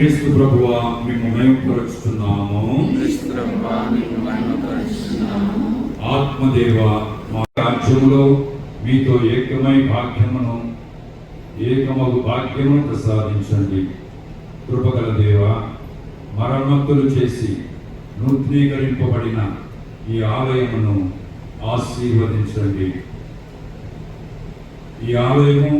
క్రీస్తు ప్రభువా మేము మహిమపరుచుతున్నాము. ఆత్మదేవ మా రాజ్యములో మీతో ఏకమగు భాగ్యమును ప్రసాదించండి. కృపగల దేవ, మరమ్మతులు చేసి నూతనీకరింపబడిన ఈ ఆలయమును ఆశీర్వదించండి. ఈ ఆలయము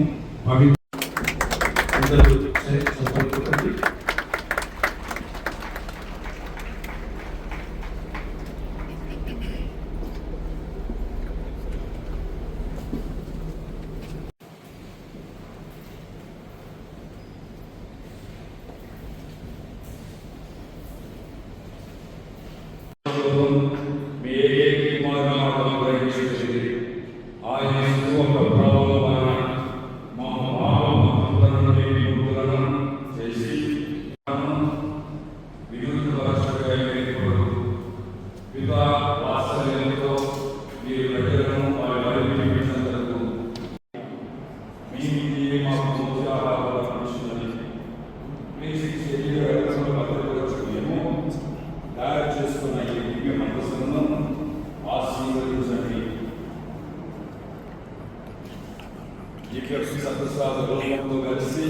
కలిసి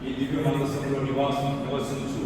ఈ దివ్య మందసంలో నివసించు.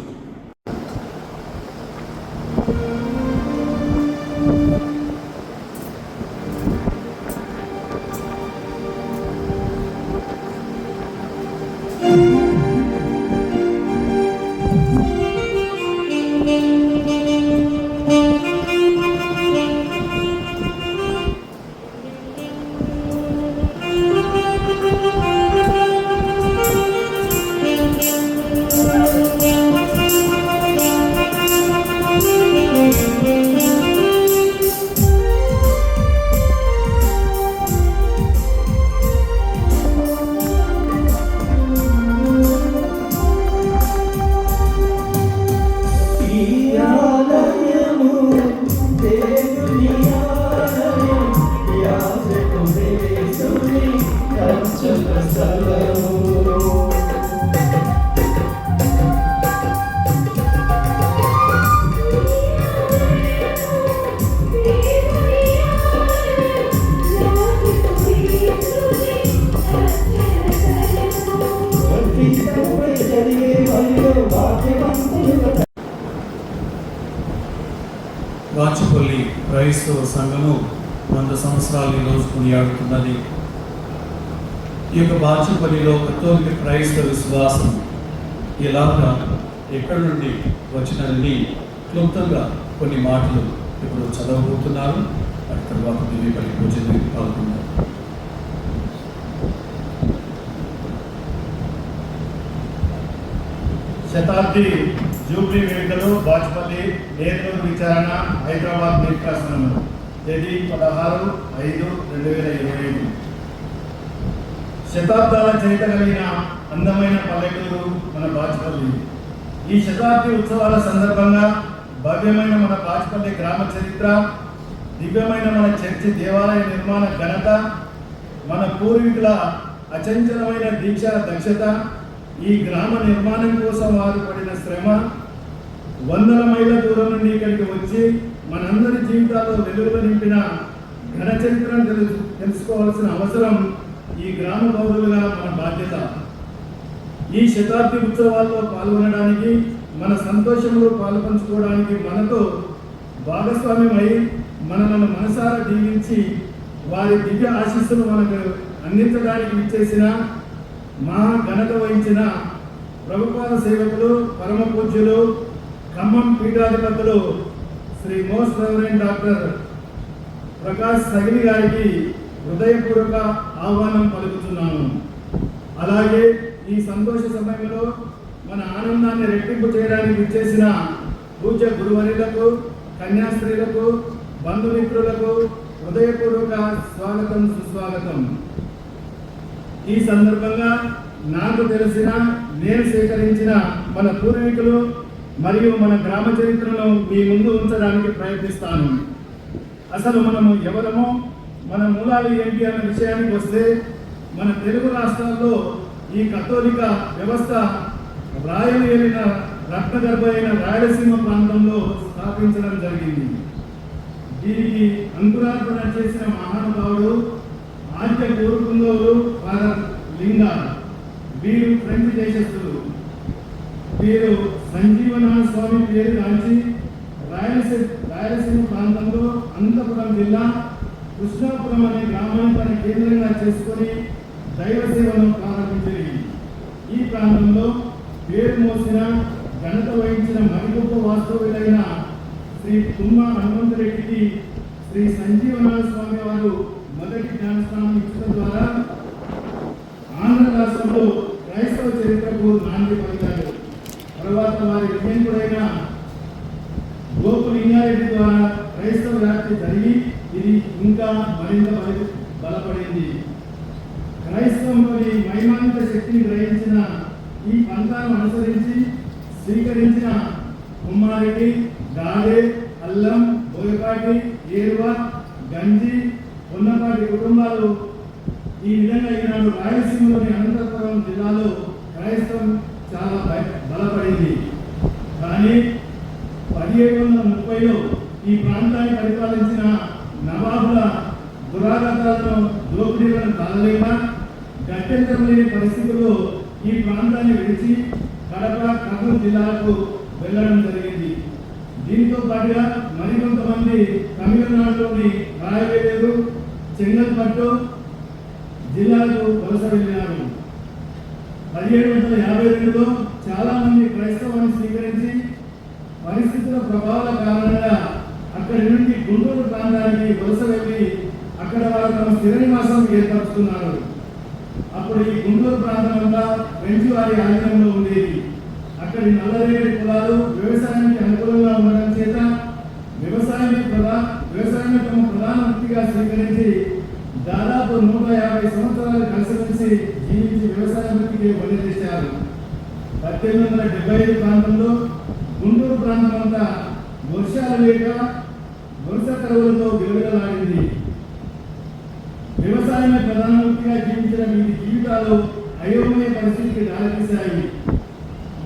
బాచుపల్లి క్రైస్తవ సంఘము 100 సంవత్సరాలు ఈరోజు కొనియాడుతున్నది. ఈ యొక్క బాచుపల్లిలో కథోలిక క్రైస్తవ విశ్వాసం ఇలాగా ఎక్కడి నుండి వచ్చినదని క్లుప్తంగా కొన్ని మాటలు ఇప్పుడు చదవబోతున్నారు. అటు తర్వాత దివ్యపల్లి పూజలు పాల్గొన్నారు. శతాబ్ది జూబ్లీ వేడుకలు బాచుపల్లి నేతృత్వ విచారణ హైదరాబాద్ నిర్కాసనం తేదీ 16/5/2025. శతాబ్దాల చరిత్ర కలిగిన అందమైన పల్లెటూరు మన బాచుపల్లి. ఈ శతాబ్ది ఉత్సవాల సందర్భంగా భవ్యమైన మన బాచుపల్లి గ్రామ చరిత్ర, దివ్యమైన మన చర్చి దేవాలయ నిర్మాణ ఘనత, మన పూర్వీకుల అచంచలమైన దీక్ష దక్షత, ఈ గ్రామ నిర్మాణం కోసం వారు పడిన శ్రమ, వందల మైళ్ళ దూరం నుండి ఇక్కడికి వచ్చి మనందరి జీవితాల్లో వెలుగులు నింపిన ఘన చరిత్రను తెలుసుకోవాల్సిన అవసరం ఈ గ్రామ పౌరులుగా మన బాధ్యత. ఈ శతాబ్ది ఉత్సవాల్లో పాల్గొనడానికి, మన సంతోషంలో పాల్పంచుకోవడానికి మనతో భాగస్వామ్యమై మనలను మనసారా దీవించి వారి దివ్య ఆశీస్సులు మనకు అందించడానికి విచ్చేసిన మహా ఘనత వహించిన ప్రభుపాద సేవకులు, పరమ పూజ్యులు, ఖమ్మం పీఠాధిపతులు Shri most reverend doctor Prakash Sagili గారికి హృదయపూర్వక ఆహ్వానం పలుకుతున్నాను. అలాగే ఈ సంతోష సమయంలో మన ఆనందాన్ని రెట్టింపు చేయడానికి విచ్చేసిన పూజ్య గురువర్యులకు, కన్యాస్త్రీలకు, బంధుమిత్రులకు హృదయపూర్వక స్వాగతం, సుస్వాగతం. ఈ సందర్భంగా నాకు తెలిసిన, నేను సేకరించిన మన పూర్వీకులు మరియు మన గ్రామ చరిత్రను మీ ముందు ఉంచడానికి ప్రయత్నిస్తాను. అసలు మనము ఎవరమో, మన మూలాలు ఏంటి అన్న విషయానికి వస్తే, మన తెలుగు రాష్ట్రాల్లో ఈ కథోలిక వ్యవస్థ రాయలు ఏలిన రత్నగర్భ అయిన రాయలసీమ ప్రాంతంలో స్థాపించడం జరిగింది. దీనికి అంకురార్పణ చేసిన మహానుభావుడు ఆద్య కోరుకుందోరు ఫాదర్ లింగా. వీరు ఫ్రెంచ్ దేశస్థులు. వీరు సంజీవనాథ స్వామి పేరు రాంచి రాయలసీమ ప్రాంతంలో అనంతపురం జిల్లా కృష్ణాపురం అనే గ్రామాన్ని తన కేంద్రంగా చేసుకొని దైవ సేవను ప్రారంభించింది. ఈ ప్రాంతంలో పేరు మోసిన ఘనత వహించిన మరి గొప్ప వాస్తవులైన శ్రీ తుమ్మ హనుమంతరెడ్డికి శ్రీ సంజీవనాథ స్వామి వారు మొదటి జ్ఞానస్నానం ఇచ్చడం ద్వారా ఆంధ్ర రాష్ట్రంలో క్రైస్తవ చరిత్రకు నాంది పలికారు. తర్వాత వారి విజయంకుడైన గోపులింగారెడ్డి ద్వారా క్రైస్తవ వ్యాప్తి జరిగి ఇది ఇంకా మరింత బలపడింది. క్రైస్తవంలోని మహిమాన్విత శక్తిని గ్రహించిన ఈ పంథాను అనుసరించి స్వీకరించిన కుమ్మారెడ్డి, గాడే, అల్లం, బోయపాటి, ఏరువ, గంజి, పొన్నపాటి కుటుంబాలు ఈ విధంగా ఈనాడు రాయలసీమలోని అనంతపురం జిల్లాలో క్రైస్తవం చాలా బలపడింది. కానీ 1730లో ఈ ప్రాంతాన్ని పరిపాలించిన నవాబుల దురాగతాలను దోపిడీలను తాళలేక గత్యంతరం లేని పరిస్థితుల్లో ఈ ప్రాంతాన్ని విడిచి కడప, కర్నూలు జిల్లాలకు వెళ్ళడం జరిగింది. దీంతో పాటుగా మరికొంతమంది తమిళనాడులోని రాయవేలు, చెంగల్పట్టు జిల్లాలకు వలస వెళ్ళినారు. 1752లో చాలా మంది క్రైస్తవాన్ని స్వీకరించి పరిస్థితుల ప్రభావాల కారణంగా అక్కడి నుండి గుంటూరు ప్రాంతానికి వలస వెళ్ళి అక్కడ వారు తమ స్థిర నివాసం ఏర్పరుచుకున్నారు. అప్పుడు ఈ గుంటూరు ప్రాంతం అంతా ఫ్రెంచ్ వారి ఆధీనంలో ఉండేది. అక్కడి నల్లరేగడి పొలాలు వ్యవసాయానికి అనుకూలంగా ఉండడం చేత వ్యవసాయాన్ని తమ ప్రధాన వృత్తిగా స్వీకరించి దాదాపు 150 సంవత్సరాలు కలిసిమెలిసి జీవించి వ్యవసాయ వృత్తికి వదిలేశారు. 1875 ప్రాంతంలో గుంటూరు ప్రాంతం అంతా వర్షాలు లేక వరుస కరువులతో విలువలాడింది. వ్యవసాయమే ప్రధాన వృత్తిగా జీవించిన వీరి జీవితాలు అయోమయ పరిస్థితికి దారితీశాయి.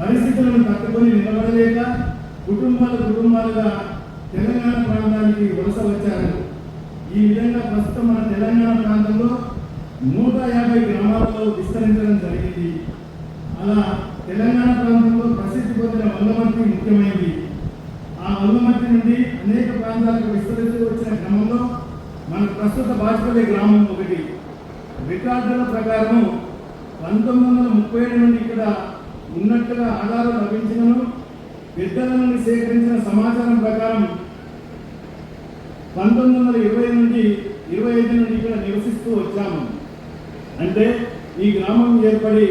పరిస్థితులను తట్టుకొని నిలబడలేక కుటుంబాలుగా తెలంగాణ ప్రాంతానికి వలస వచ్చారు. ఈ విధంగా ప్రస్తుతం మన తెలంగాణ ప్రాంతంలో 150 గ్రామాలలో విస్తరించడం జరిగింది. అలా తెలంగాణ ప్రాంతంలో ప్రసిద్ధి పొందిన వంగమర్తి ముఖ్యమైనది. ఆ వంగమర్తి నుండి అనేక ప్రాంతాలకు విస్తరిస్తూ వచ్చిన క్రమంలో మన ప్రస్తుత బాజ్పల్లి గ్రామం ఒకటి. రికార్డుల ప్రకారం 1937 నుండి ఇక్కడ ఉన్నట్టుగా ఆధారాలు లభించినను పెద్దల నుండి సేకరించిన సమాచారం ప్రకారం 1920 నుండి 25 నుండి ఇక్కడ నివసిస్తూ వచ్చాము. అంటే ఈ గ్రామం ఏర్పడి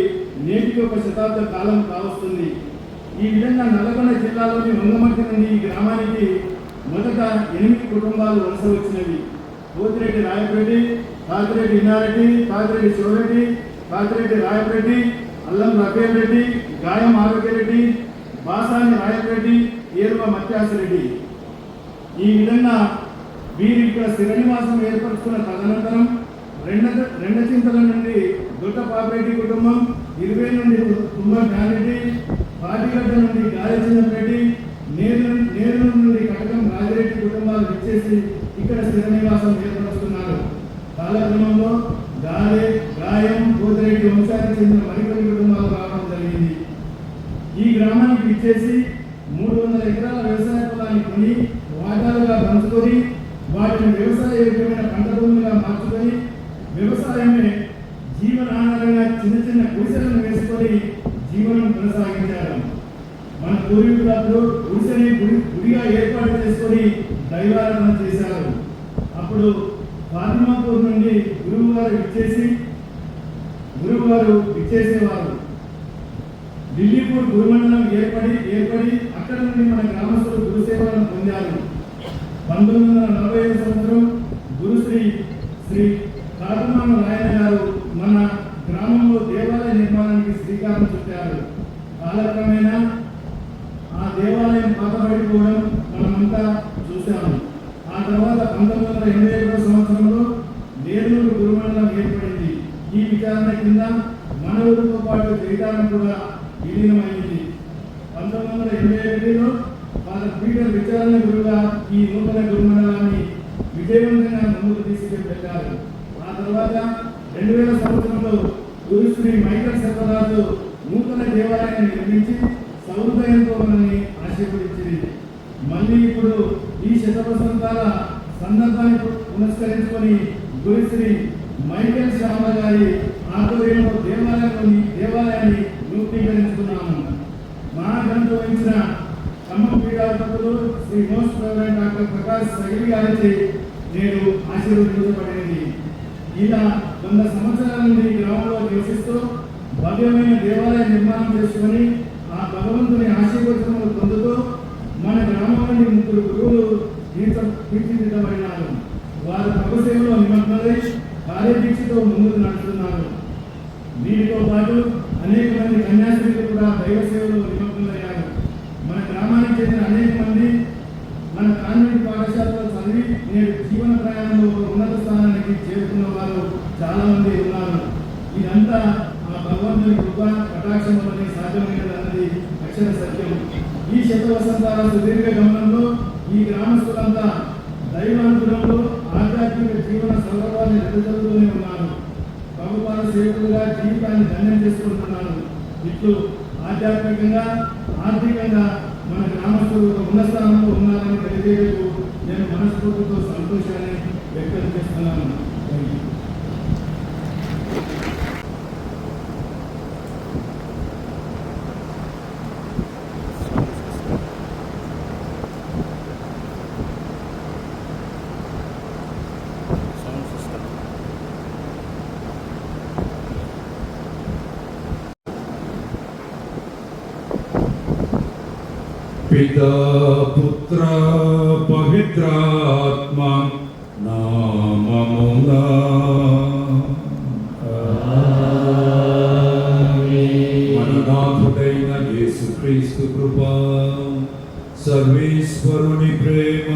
నేటికి 1 శతాబ్ద కాలం కావస్తుంది. ఈ విధంగా నల్గొండ జిల్లాలోని వంగమర్తి నుండి ఈ గ్రామానికి మొదట 8 కుటుంబాలు వలస వచ్చినవి. పోతిరెడ్డి రాయపరెడ్డి, కాకిరెడ్డి ఇన్నారెడ్డి, కాకిరెడ్డి శివరెడ్డి, కాకిరెడ్డి రాయపరెడ్డి, అల్లం రఫేల్ రెడ్డి, గాయం ఆరోగ్యరెడ్డి, బాసాని రాయపరెడ్డి, ఏరువ మత్యాసిరెడ్డి. ఈ విధంగా వీరు ఇక్కడ స్థిర నివాసం ఏర్పరచుకున్న తదనంతరం రెండచింతల నుండి దొట్టపాపిరెడ్డి కుటుంబం, 20 నుండి తుమ్మ జ్ఞానరెడ్డి, పాటిగడ్డ నుండి గాయచంద్రెడ్డి, నేరు నుండి కటకం రాజిరెడ్డి కుటుంబాలు విచ్చేసి ఇక్కడ స్థిర నివాసం ఏర్పరుస్తున్నారు. కాలక్రమంలో గాయం, పోతిరెడ్డి వంశానికి చెందిన మరికొన్ని కుటుంబాలు రావడం జరిగింది. ఈ గ్రామానికి విచ్చేసి 300 ఎకరాల వ్యవసాయ పొలాన్ని కొని వాటాలుగా పంచుకొని వాటిని వ్యవసాయ యోగ్యమైన పంట భూమిగా మార్చుకొని వ్యవసాయమే జీవనాధారంగా చిన్న చిన్న గుడిసెలను వేసుకొని జీవనం కొనసాగించారు. మన పూర్వీకులు గుడిసెని గుడిగా ఏర్పాటు చేసుకొని దైవారాధన చేశారు. అప్పుడు ఫాతిమాపూర్ నుండి గురువుగారు విచ్చేసేవారు. ఢిల్లీపూర్ గురుమండలం ఏర్పడి అక్కడ నుండి మన గ్రామస్తులు గురుసేవలను పొందారు. 1945 సంవత్సరం శ్రీ కాకుమాన నాయన గారు మన గ్రామంలో దేవాలయ నిర్మాణానికి శ్రీకారం చుట్టారు. కాలక్రమేణా ఆ దేవాలయం పాతబడిపోవడం మనమంతా చూశాము. ఆ తర్వాత 1981 సంవత్సరంలో నేరునూరు గురుమండలం ఏర్పడింది. ఈ విచారణ కింద మనవులతో పాటు జైతారం కూడా విలీనమైంది. 1921లో ఫాదర్ పీటర్ విచారణ గురువుగా ఈ నూతన గురుమండలాన్ని విజయవంతంగా ముందుకు తీసుకెళ్లారు. ఆ తర్వాత 2000 సంవత్సరంలో గురు శ్రీ మైకల్ సర్వరాజు నూతన దేవాలయాన్ని నిర్మించి సౌహృదయంతో మనల్ని ఆశీర్వదించింది. మళ్ళీ ఇప్పుడు ఈ శతవసంతాల సందర్భాన్ని పురస్కరించుకొని గురు శ్రీ మైకేల్ శ్యామల గారి ఆధ్వర్యంలో దేవాలయాన్ని నూతనీకరించుకున్నాము. మా గంట వహించిన ఖమ్మం పీఠాధిపతులు Shri most reverend doctor Prakash Sagili గారికి నేను ఆశీర్వదించబడింది. ఇలా 100 సంవత్సరాల నుండి ఈ గ్రామంలో నివసిస్తూ భవ్యమైన దేవాలయ నిర్మాణం చేసుకుని ఆ భగవంతుని ఆశీర్వచనములు పొందుతూ మన గ్రామంలోని 3 గురువులు తీర్చిదిద్దబడినారు. వారు ప్రభు సేవలో నిమగ్నమై కార్యదీక్షతో ముందుకు నడుస్తున్నారు. వీరితో పాటు అనేక మంది కన్యాస్త్రీలు కూడా దైవ సేవలో నిమగ్నమయ్యారు. మన గ్రామానికి చెందిన అనేక మంది మన కాన్వెంట్ పాఠశాలలో చదివి నేడు జీవన ప్రయాణంలో ఉన్నత స్థానానికి చేరుకున్న వారు చాలా మంది ఉన్నారు. ఇదంతా ఆ భగవంతుని కృప కటాక్షం వల్లనే సాధ్యమైనదన్నది అక్షర సత్యం. ఈ శతవసంతాల సుదీర్ఘ గమనంలో ఈ గ్రామస్తులంతా దైవానుగ్రహంలో ఆధ్యాత్మిక జీవన సౌరభాన్ని వెదజల్లుతూనే ఉన్నారు. ప్రభుపాద సేవకులుగా జీవితాన్ని ధన్యం చేసుకుంటున్నారు. ఇట్లు ఆధ్యాత్మికంగా ఆర్థికంగా మన గ్రామస్తులు ఉన్న స్థానంలో ఉన్నారని తెలియజేయకు నేను మనస్ఫూర్తితో సంతోషాన్ని వ్యక్తం చేస్తున్నాను. పితా పుత్ర పవిత్రాత్మ నామమునా మన నాథుడైన యేసుక్రీస్తు కృప, సర్వేశ్వరుని ప్రేమ,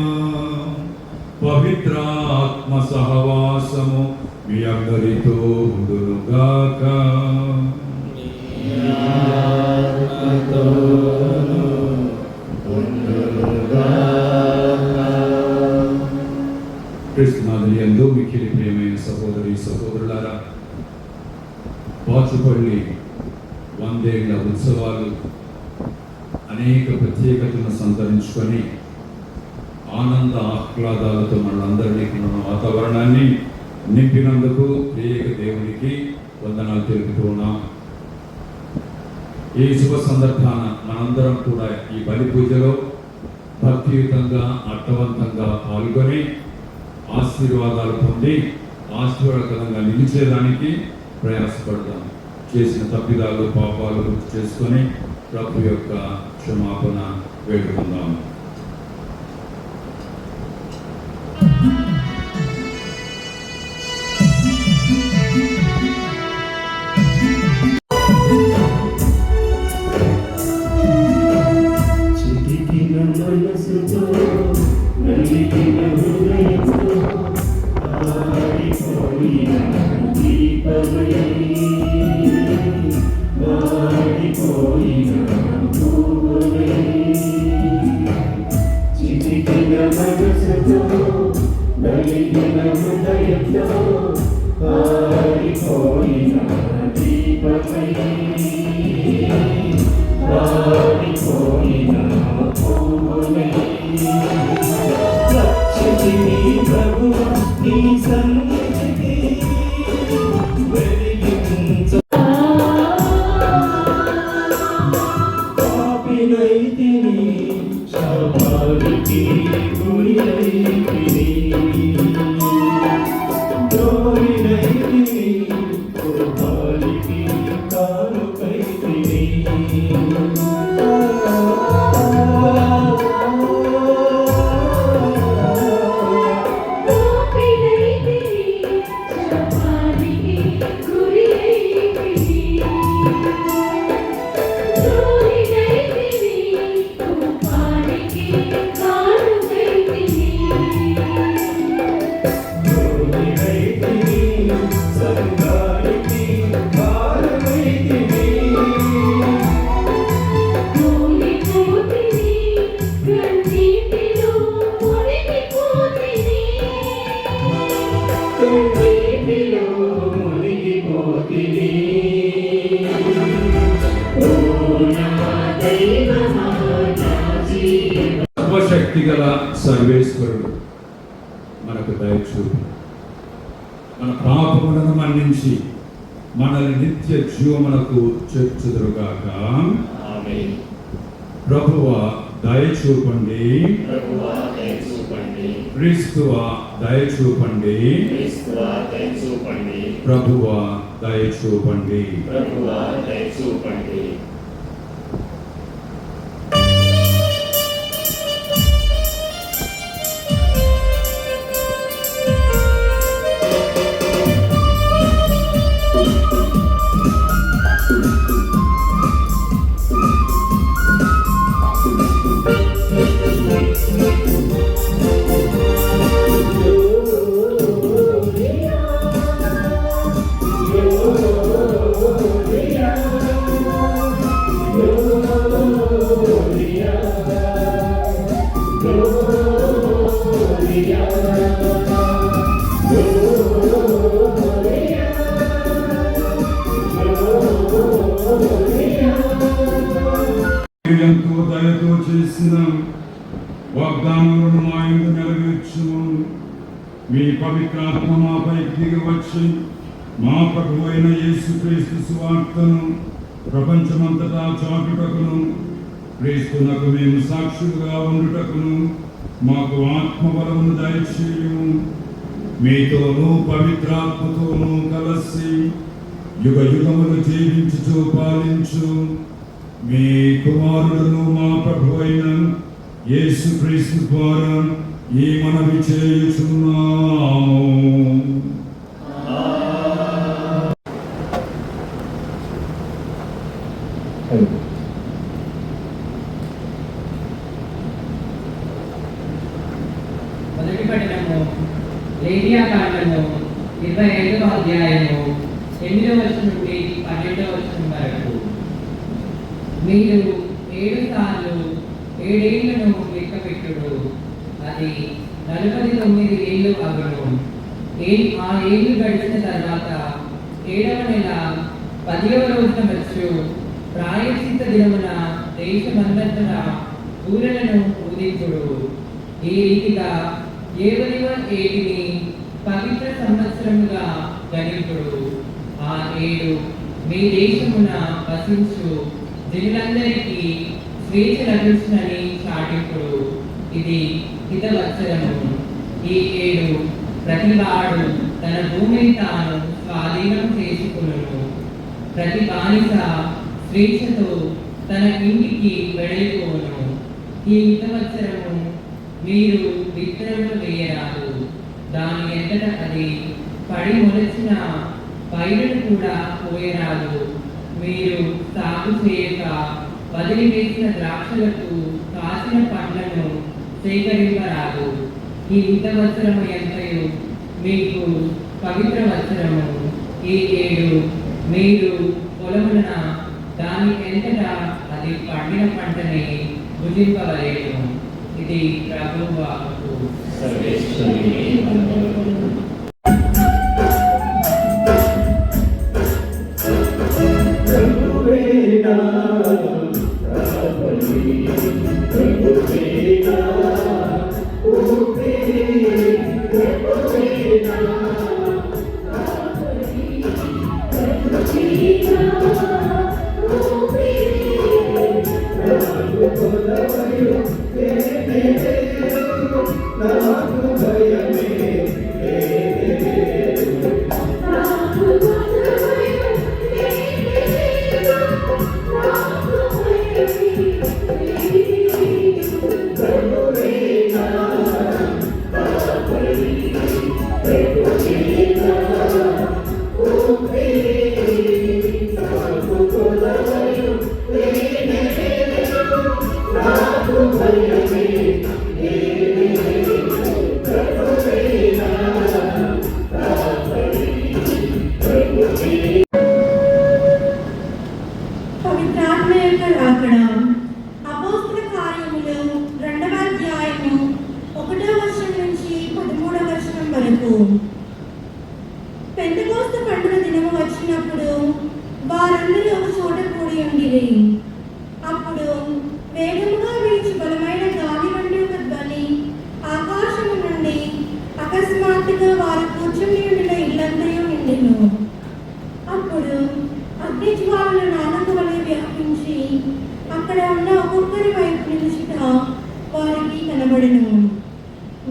పవిత్రాత్మ సహవాసము మీ అందరితో ఉండునుగాక. క్రీస్తునాథునియందు మిక్కిలి ప్రియమైన సహోదరి సహోదరులారా, బాచుపల్లి 100 ఏళ్ల ఉత్సవాలు అనేక ప్రత్యేకతలను సంతరించుకొని ఆనంద ఆహ్లాదాలతో మనందరినీ ఉన్న వాతావరణాన్ని నింపినందుకు ప్రియక దేవునికి వందనాలు తెలుపుతూ ఉన్నాం. ఈ శుభ సందర్భాన మనందరం కూడా ఈ బలి పూజలో భక్తియుతంగా అర్థవంతంగా పాల్గొని ఆశీర్వాదాలు పొంది ఆశీర్వాదకరంగా నిలిచేదానికి ప్రయాసపడదాం. చేసిన తప్పిదాలు పాపాలు గుర్తు చేసుకొని ప్రభు యొక్క క్షమాపణ వేడుకుందాం. సర్వశక్తి గల సర్వేశ్వరుడు మనకు దయచూపు, మన పాపములను మన్నించి మనల్ని నిత్య జీవమునకు చేర్చుదురుగాక. ప్రభువా దయచూపండి, క్రీస్తువా దయచూపండి, ప్రభువా దయచూపండి. ఎంతో దయతో చేసిన వాగ్దానాలను మా యందు నెరవేర్చుము. మీ పవిత్రాత్మ మాపైకి దిగి వచ్చి మా ప్రభువు అయిన యేసుక్రీస్తు సువార్తను ప్రపంచమంతటా చాటుటకును, క్రీస్తునకు మేము సాక్షులుగా ఉండుటకును మాకు ఆత్మబలమును దయచేయము. మీతోనూ పవిత్రాత్మతోనూ కలిసి యుగ యుగములు జీవించుచు పాలించు మీ కుమారుడును మా ప్రభువైన యేసుక్రీస్తు ద్వారా ఈ మనవి చేయుచున్నాము. మొదటి పట్టణము లేవియా కాండము 25వ అధ్యాయము 8వ వచనం నుండి 12వ వచనం వరకు. మీరు 7 సార్లు 7 ఏళ్లను లెక్కపెట్టుడు, అది 49 ఏళ్ళు అగును. ఆ ఏళ్ళు గడిచిన తర్వాత 7వ నెల 10వ రోజున వచ్చు ప్రాయశ్చిత్త దినమున దేశమంతటా ఊరలను ఊదించుడు. ఈ రీతిగా 7వ ఏటిని పవిత్ర సంవత్సరముగా గణింపుడు. ఆ ఏడు మీ దేశమున వసించు జనులందరికీ స్వేచ్ఛ లభించునని చాటింపుడు. ఇది హితవత్సరము. ఈ ఏడు ప్రతివాడు తన భూమిని తాను స్వాధీనం చేసుకును. ప్రతి బానిస స్వేచ్ఛతో తన ఇంటికి వెళ్ళిపోను. ఈ హితవత్సరము మీరు విత్తనములు వేయరాదు, దాని ఎంతట అది పడి మొలచిన పైరును కూడా పోయరాదు. మీరు సాగు చేయక వదిలివేసిన ద్రాక్షలకు కాసిన పండ్లను సేకరింపరాదు. ఈ హితవత్సరము ఎంతయు మీకు పవిత్ర వత్సరము. ఈ ఏడు మీరు పొలమున దాని ఎంతటా అది పండిన పంటని భుజింపవలేను. ఇది ప్రభువు వాక్కు. పవిత్రాత్మ యొక్క రాకడ. అపోస్తల కార్యములు 2వ అధ్యాయము 1వ వచనం నుంచి 13వ వచనం వరకు. పెంతెకోస్తు పండుగ దినము వచ్చినప్పుడు వారందరూ ఒక చోట కూడి ఉండిరి. అప్పుడు ఒక్కరి వైపు నిలుచుట వారికి కనబడెను.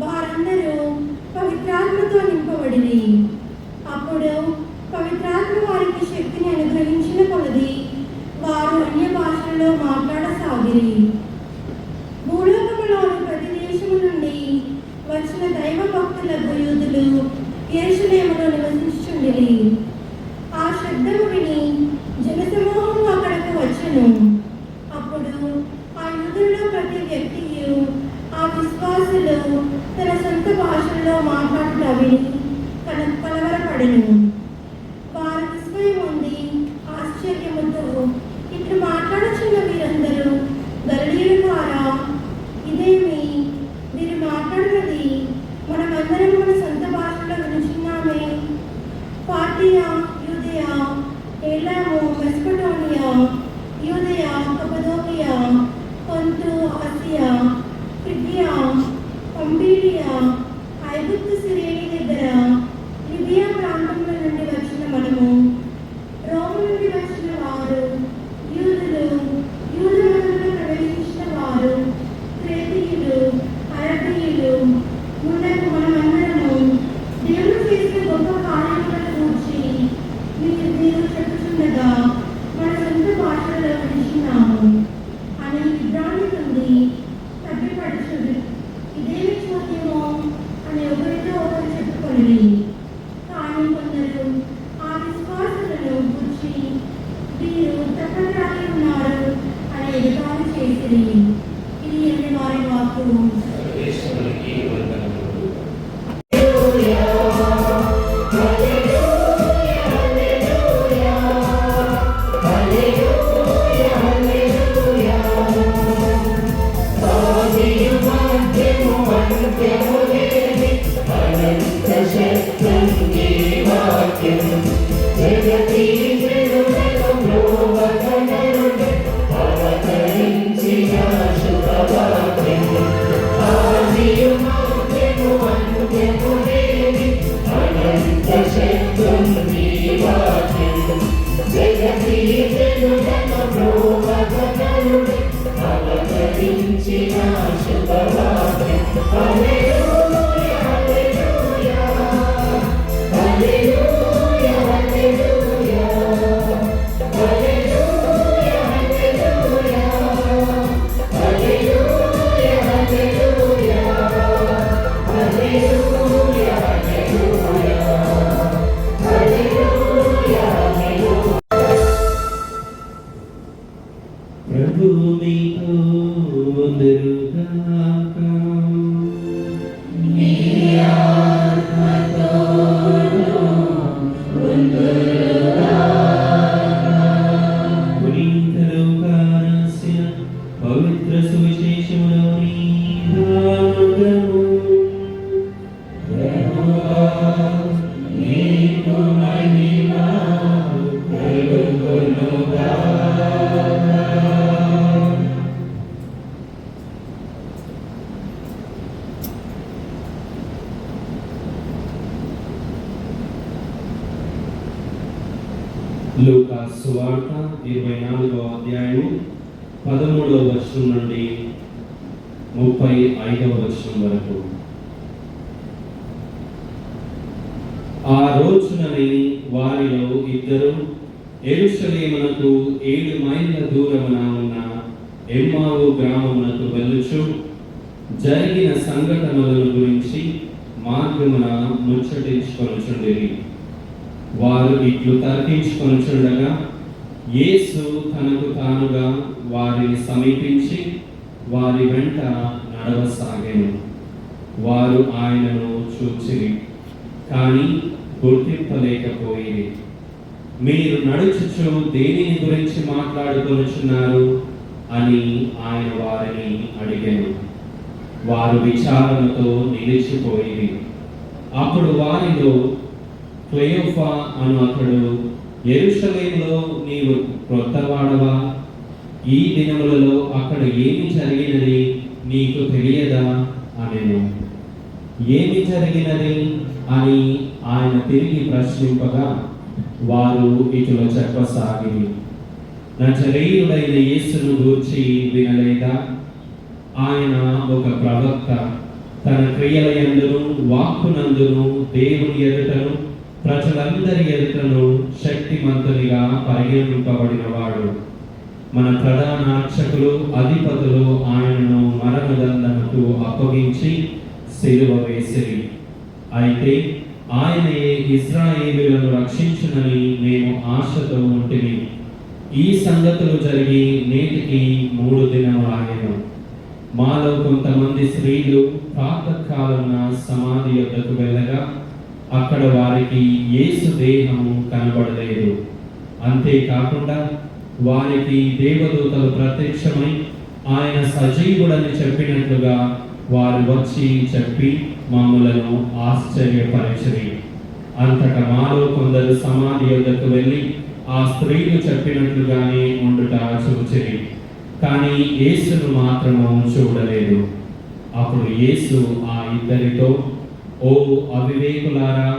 వారందరూ పవిత్రాత్మతో నింపబడిరి. అప్పుడు పవిత్రాత్మ వారికి శక్తిని అనుగ్రహించిన కొలది వారు అన్య భాషలలో మాట్లాడసాగిరి. భూలోకములోని ప్రతి దేశము నుండి వచ్చిన దైవ భక్తులకు యూదులు యెరూషలేములో నివసించుచుండిరి. ఆ శబ్దము విని జనసమూహము అక్కడకు వచ్చెను. అప్పుడు ఆ యూదులలో ప్రతి వ్యక్తియు ఆ విశ్వాసులు తన సొంత భాషల్లో మాట్లాడుట విని కలవరపడెను. వారు విస్మయం పొంది ఆశ్చర్యముతో ఇట్లు మాట్లాడుచున్న వీరందరూ గలిలయులారా, ఇదేమి వీరు మాట్లాడినది మనమందరం మన సొంత భాషలో వినుచున్నామే. పార్టియా, యూదయా, ఏలాము, మెస్పటోనియా, యూదయా, కపదోకియా, పొంతు, ఆసియా, ఫ్రిగియా, పంఫీలియా, ఐగుప్తు సిరేని దగ్గర లిబియా ప్రాంతంలో నుండి వచ్చిన మనము, రోము నుండి వచ్చిన వారు, యూదులు, యూదు మతంలో ప్రవేశించిన వారు, క్రేతీయులు, అరబీయులు, మున్నగు మనమందరము దేవుడు చేసిన గొప్ప కార్యములను గూర్చి మీరు చెప్పుచుండగా మన సొంత భాషలో వింటున్నాము అని విభ్రాంతి పొంది తప్పిపడుచుంది. ఇదేమి చూద్యమో అని ఒకరితో ఒకరు చెప్పుకొనిరి. కానీ కొందరు ఆ విశ్వాసులను గూర్చి వీరు తప్పనిరాగి ఉన్నారు అని ఎగతాళి చేసిరి. ఇది ఎన్ని వారి వాక్కు. లూకా సువార్త 24వ అధ్యాయం 13వ వచనం నుండి 35వ వచనం వరకు. ఆ రోజునని వారిలో ఇద్దరు యెరూషలేమునకు 7 మైళ్ళ దూరమున ఉన్న ఎమ్మావు గ్రామమునకు వెళ్ళుచు జరిగిన సంఘటనలను గురించి మార్గమున ముచ్చటించుకొనుచుండిరి. వారు ఇట్లు తర్కించుకొనుచుండగా యేసు తనకు తానుగా వారిని సమీపించి వారి వెంట నడవసాగెను. వారు ఆయనను చూచిరి, కానీ గుర్తింపలేకపోయిరి. మీరు నడుచుచు దేనిని గురించి మాట్లాడుకొనుచున్నారు అని ఆయన వారిని అడిగాను. వారు విచారణతో నిలిచిపోయిరి. అప్పుడు వారిలో క్లెయోఫా అను అతడు, యెరూషలేములో నీవు క్రొత్తవాడవా? ఈ దినములలో అక్కడ ఏమి జరిగినది నీకు తెలియదా అనెను. ఏమి జరిగినది అని ఆయన తిరిగి ప్రశ్నింపగా వారు ఇట్లు చెప్పసాగిరి. నజరేయుడైన యేసును గూర్చి వినలేదా? ఆయన ఒక ప్రవక్త, తన క్రియల యందును వాక్కునందును దేవుని ఎదుటను ప్రజలందరి ఎదుటను శక్తిమంతునిగా పరిగణింపబడినవాడు. మన ప్రధాన అర్చకులు అధిపతులు ఆయనను మరణదండనకు అప్పగించి సిలువ వేసిరి. అయితే ఆయనే ఇశ్రాయేలులను రక్షించునని మేము ఆశతో ఉంటిమి. ఈ సంగతులు జరిగి నేటికి 3 దినములాయెను. మాలో కొంతమంది స్త్రీలు ప్రాతకాలమున సమాధి యొద్దకు వెళ్ళగా అక్కడ వారికి యేసు దేహము కనబడలేదు. అంతేకాకుండా వారికి దేవదూతలు ప్రత్యక్షమై ఆయన సజీవుడని చెప్పినట్లుగా వారు వచ్చి చెప్పి మమ్ములను ఆశ్చర్యపరిచిరి. అంతటా మాలో కొందరు సమాధి యొద్దకు వెళ్ళి ఆ స్త్రీలు చెప్పినట్లుగానే ఉండుట చూచిరి, కానీ యేసును మాత్రము చూడలేదు. అప్పుడు యేసు ఆ ఇద్దరితో, ఓ అవివేకులారా,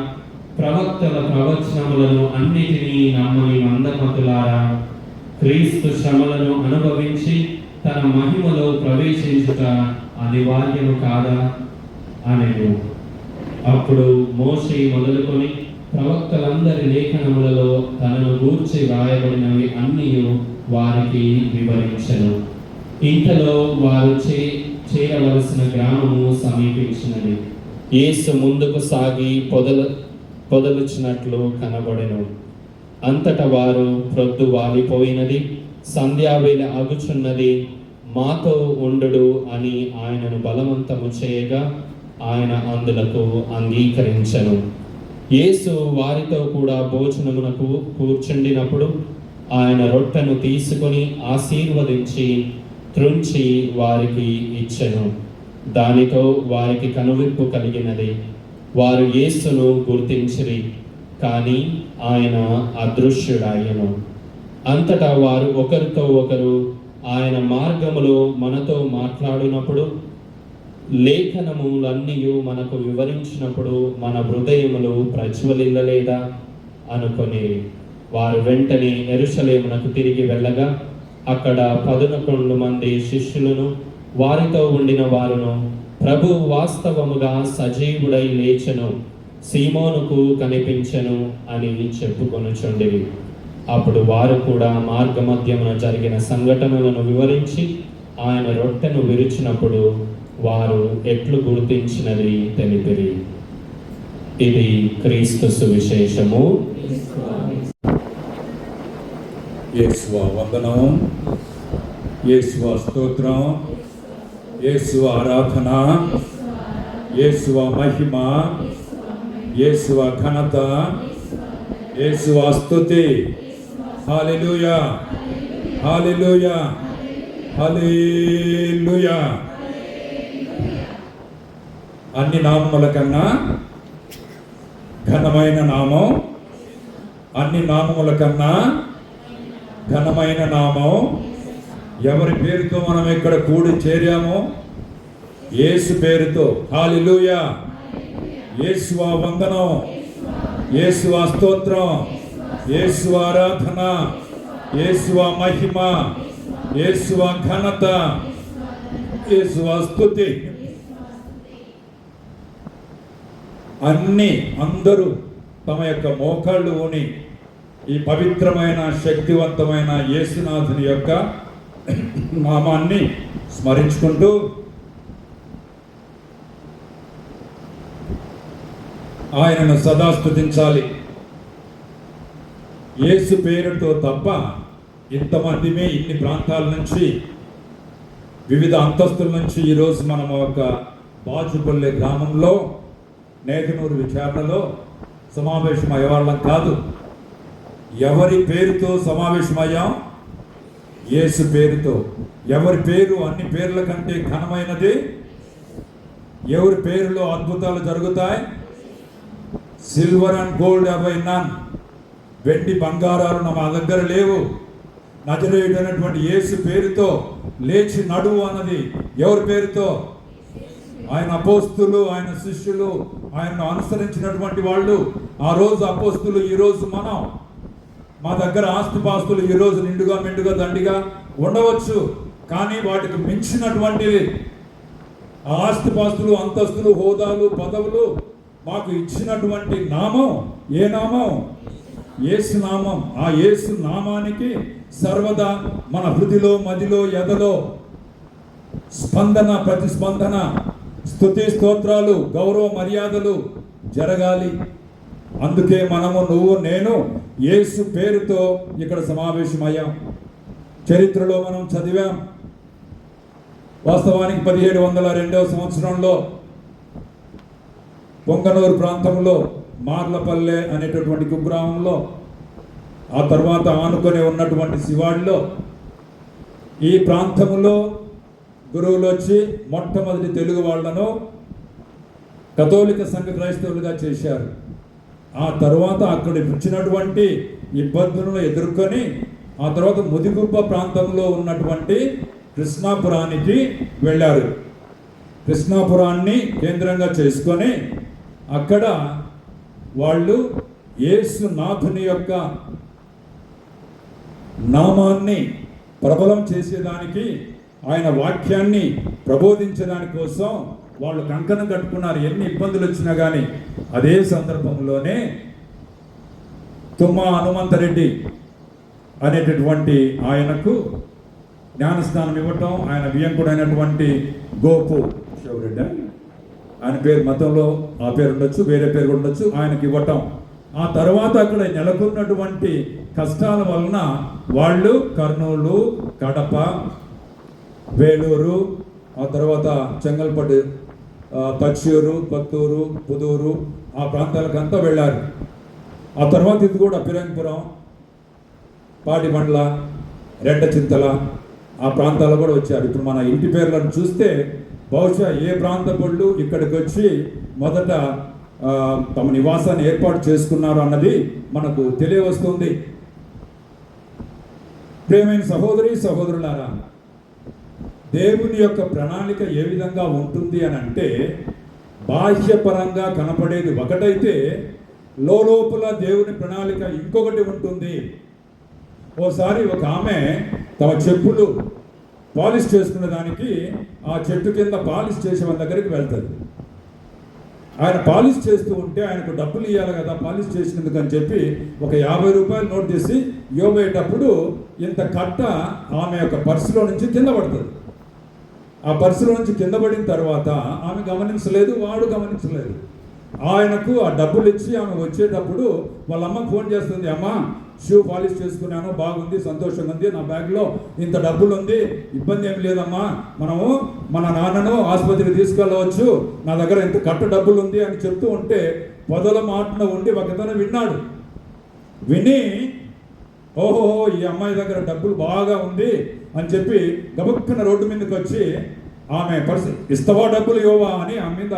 ప్రవక్తల ప్రవచనములను అన్నిటినీ నమ్మని మందమతులారా, క్రీస్తు శ్రమలను అనుభవించి తన మహిమలో ప్రవేశించుట అనివార్యము కాదా అనెను. అప్పుడు మోషే మొదలుకొని ప్రవక్తలందరి లేఖనములలో తనను గూర్చి వ్రాయబడినవి అన్నీ వారికి వివరించెను. ఇంతలో వారు చేరవలసిన గ్రామము సమీపించినది. యేసు ముందుకు సాగి పొదలుచినట్లు కనబడెను. అంతటా వారు, ప్రొద్దు వాలిపోయినది, సంధ్యావేళ అగుచున్నది, మాతో ఉండు అని ఆయనను బలవంతము చేయగా ఆయన అందులకు అంగీకరించెను. యేసు వారితో కూడా భోజనమునకు కూర్చుండినప్పుడు ఆయన రొట్టెను తీసుకొని ఆశీర్వదించి త్రుంచి వారికి ఇచ్చెను. దానితో వారికి కనువిప్పు కలిగినది. వారు యేసును గుర్తించిరి, కానీ ఆయన అదృశ్యుడాయెను. అంతటా వారు ఒకరితో ఒకరు, ఆయన మార్గములో మనతో మాట్లాడినప్పుడు, లేఖనములన్నీ మనకు వివరించినప్పుడు మన హృదయములు ప్రజ్వలిల్లలేదా అనుకొని వారు వెంటనే యెరూషలేమునకు తిరిగి వెళ్ళగా అక్కడ 11 మంది శిష్యులను వారితో ఉండిన వారును, ప్రభు వాస్తవముగా సజీవుడై లేచెను, సీమోనుకు కనిపించెను అని చెప్పుకొనుచుండిరి. అప్పుడు వారు కూడా మార్గమధ్యమున జరిగిన సంఘటనలను వివరించి ఆయన రొట్టెను విరిచినప్పుడు వారు ఎట్లు గుర్తించినది తెలిపిరి. ఇది క్రీస్తు సువిశేషము. యేసువా వందనం, యేసువా స్తోత్రం, యేసువా ఆరాధన, యేసువా మహిమ, యేసువా ఘనత, యేసువా స్తుతి. హల్లెలూయా, హల్లెలూయా, హల్లెలూయా. అన్ని నామముల కన్నా ఘనమైన నామం, అన్ని నామముల కన్నా ఘనమైన నామం. ఎవరి పేరుతో మనం ఇక్కడ కూడి చేరామో యేసు పేరుతో. హల్లెలూయా. యేసువా వందనం, యేసువా స్తోత్రం, యేసువా ఆరాధన, యేసువా మహిమ, యేసువా ఘనత, యేసువా స్తుతి. అందరూ తమ యొక్క మోకాళ్ళు ఊని ఈ పవిత్రమైన శక్తివంతమైన యేసునాథుని యొక్క నామాన్ని స్మరించుకుంటూ ఆయనను సదా స్తుతించాలి. యేసు పేరుతో తప్ప ఇంతమందిమే ఇన్ని ప్రాంతాల నుంచి, వివిధ అంతస్తుల నుంచి ఈరోజు మనం ఒక బాచుపల్లి గ్రామంలో నేతనూరు విచారణలో సమావేశం అయ్యేవాళ్ళం కాదు. ఎవరి పేరుతో సమావేశమయ్యాం? యేసు పేరుతో. ఎవరి పేరు అన్ని పేర్ల కంటే ఘనమైనది? ఎవరి పేరులో అద్భుతాలు జరుగుతాయి? Silver and gold have I none. వెండి బంగారాలు మా దగ్గర లేవు. నజరేయుడైనటువంటి యేసు పేరుతో లేచి నడువు అన్నది ఎవరి పేరుతో? ఆయన అపోస్తులు, ఆయన శిష్యులు, ఆయనను అనుసరించినటువంటి వాళ్ళు. ఆ రోజు అపోస్తులు, ఈ రోజు మనం. మా దగ్గర ఆస్తిపాస్తులు ఈరోజు నిండుగా మెండుగా దండిగా ఉండవచ్చు, కానీ వాటికి మించినటువంటి ఆ ఆస్తిపాస్తులు, అంతస్తులు, హోదాలు, పదవులు మాకు ఇచ్చినటువంటి నామం ఏ నామం? యేసు నామం. ఆ యేసు నామానికి సర్వదా మన హృదిలో, మదిలో, ఎదలో స్పందన, ప్రతిస్పందన, స్తుతి, స్తోత్రాలు, గౌరవ మర్యాదలు జరగాలి. అందుకే మనము, నువ్వు, నేను యేసు పేరుతో ఇక్కడ సమావేశమయ్యాం. చరిత్రలో మనం చదివాం. వాస్తవానికి 1702వ సంవత్సరంలో పొంగనూరు ప్రాంతంలో మార్లపల్లె అనేటటువంటి కుగ్రామంలో, ఆ తర్వాత ఆనుకొని ఉన్నటువంటి శివాడిలో ఈ ప్రాంతంలో గురువులు వచ్చి మొట్టమొదటి తెలుగు వాళ్లను కథోలిక సంఘ క్రైస్తవులుగా చేశారు. ఆ తర్వాత అక్కడ వచ్చినటువంటి ఇబ్బందులను ఎదుర్కొని ఆ తర్వాత ముదిగుబ్బ ప్రాంతంలో ఉన్నటువంటి కృష్ణాపురానికి వెళ్ళారు. కృష్ణాపురాన్ని కేంద్రంగా చేసుకొని అక్కడ వాళ్ళు యేసు నాథుని యొక్క నామాన్ని ప్రబలం చేసేదానికి, ఆయన వాక్యాన్ని ప్రబోధించడానికి కోసం వాళ్ళు కంకణం కట్టుకున్నారు. ఎన్ని ఇబ్బందులు వచ్చినా కానీ. అదే సందర్భంలోనే తుమ్మా హనుమంతరెడ్డి అనేటటువంటి ఆయనకు జ్ఞానస్నానం ఇవ్వటం, ఆయన వియంకుడైనటువంటి గోపు శివరెడ్డి, ఆయన పేరు మతంలో ఆ పేరు ఉండొచ్చు, వేరే పేరు ఉండొచ్చు, ఆయనకి ఇవ్వటం. ఆ తర్వాత అక్కడ నెలకొన్నటువంటి కష్టాల వలన వాళ్ళు కర్నూలు, కడప, వేలూరు, ఆ తర్వాత చెంగల్పట్టు, తచ్చూరు, కొత్తూరు, పుదూరు, ఆ ప్రాంతాలకంతా వెళ్ళారు. ఆ తర్వాత ఇది కూడా పిరంగిపురం, పాటిబండ్ల, రెండచింతల, ఆ ప్రాంతాలు కూడా వచ్చారు. ఇప్పుడు మన ఇంటి పేర్లను చూస్తే బహుశా ఏ ప్రాంత పళ్ళు ఇక్కడికి వచ్చి మొదట తమ నివాసాన్ని ఏర్పాటు చేసుకున్నారు అన్నది మనకు తెలియవస్తుంది. ప్రియమైన సహోదరి సహోదరులారా, దేవుని యొక్క ప్రణాళిక ఏ విధంగా ఉంటుంది అని అంటే, బాహ్యపరంగా కనపడేది ఒకటైతే లోపల దేవుని ప్రణాళిక ఇంకొకటి ఉంటుంది. ఓసారి ఒక ఆమె తమ చెప్పులు పాలిష్ చేసుకునే దానికి ఆ చెట్టు కింద పాలిష్ చేసే వాళ్ళ దగ్గరికి వెళ్తుంది. ఆయన పాలిష్ చేస్తూ ఉంటే ఆయనకు డబ్బులు ఇవ్వాలి కదా పాలిష్ చేసినందుకు అని చెప్పి ఒక 50 రూపాయలు నోట్ తీసి ఇవ్వబోయేటప్పుడు ఇంత కట్ట ఆమె యొక్క పర్సులో నుంచి కింద పడుతుంది. ఆ పర్సులో నుంచి కింద పడిన తర్వాత ఆమె గమనించలేదు, వాడు గమనించలేదు. ఆయనకు ఆ డబ్బులు ఇచ్చి ఆమె వచ్చేటప్పుడు వాళ్ళ అమ్మ ఫోన్ చేస్తుంది, అమ్మ షూ పాలిష్ చేసుకున్నాను, బాగుంది, సంతోషంగా ఉంది, నా బ్యాగ్లో ఇంత డబ్బులు ఉంది, ఇబ్బంది ఏమి లేదమ్మా, మనము మన నాన్నను ఆసుపత్రికి తీసుకెళ్ళవచ్చు, నా దగ్గర ఇంత కట్ట డబ్బులు ఉంది అని చెప్తూ ఉంటే పొదల మాటన ఉండి ఒకతను విన్నాడు. విని ఓహో ఈ అమ్మాయి దగ్గర డబ్బులు బాగా ఉంది అని చెప్పి గబక్కున రోడ్డు మీదకి వచ్చి ఆమె ఇస్తావా డబ్బులు ఇవ్వవా అని ఆమె మీద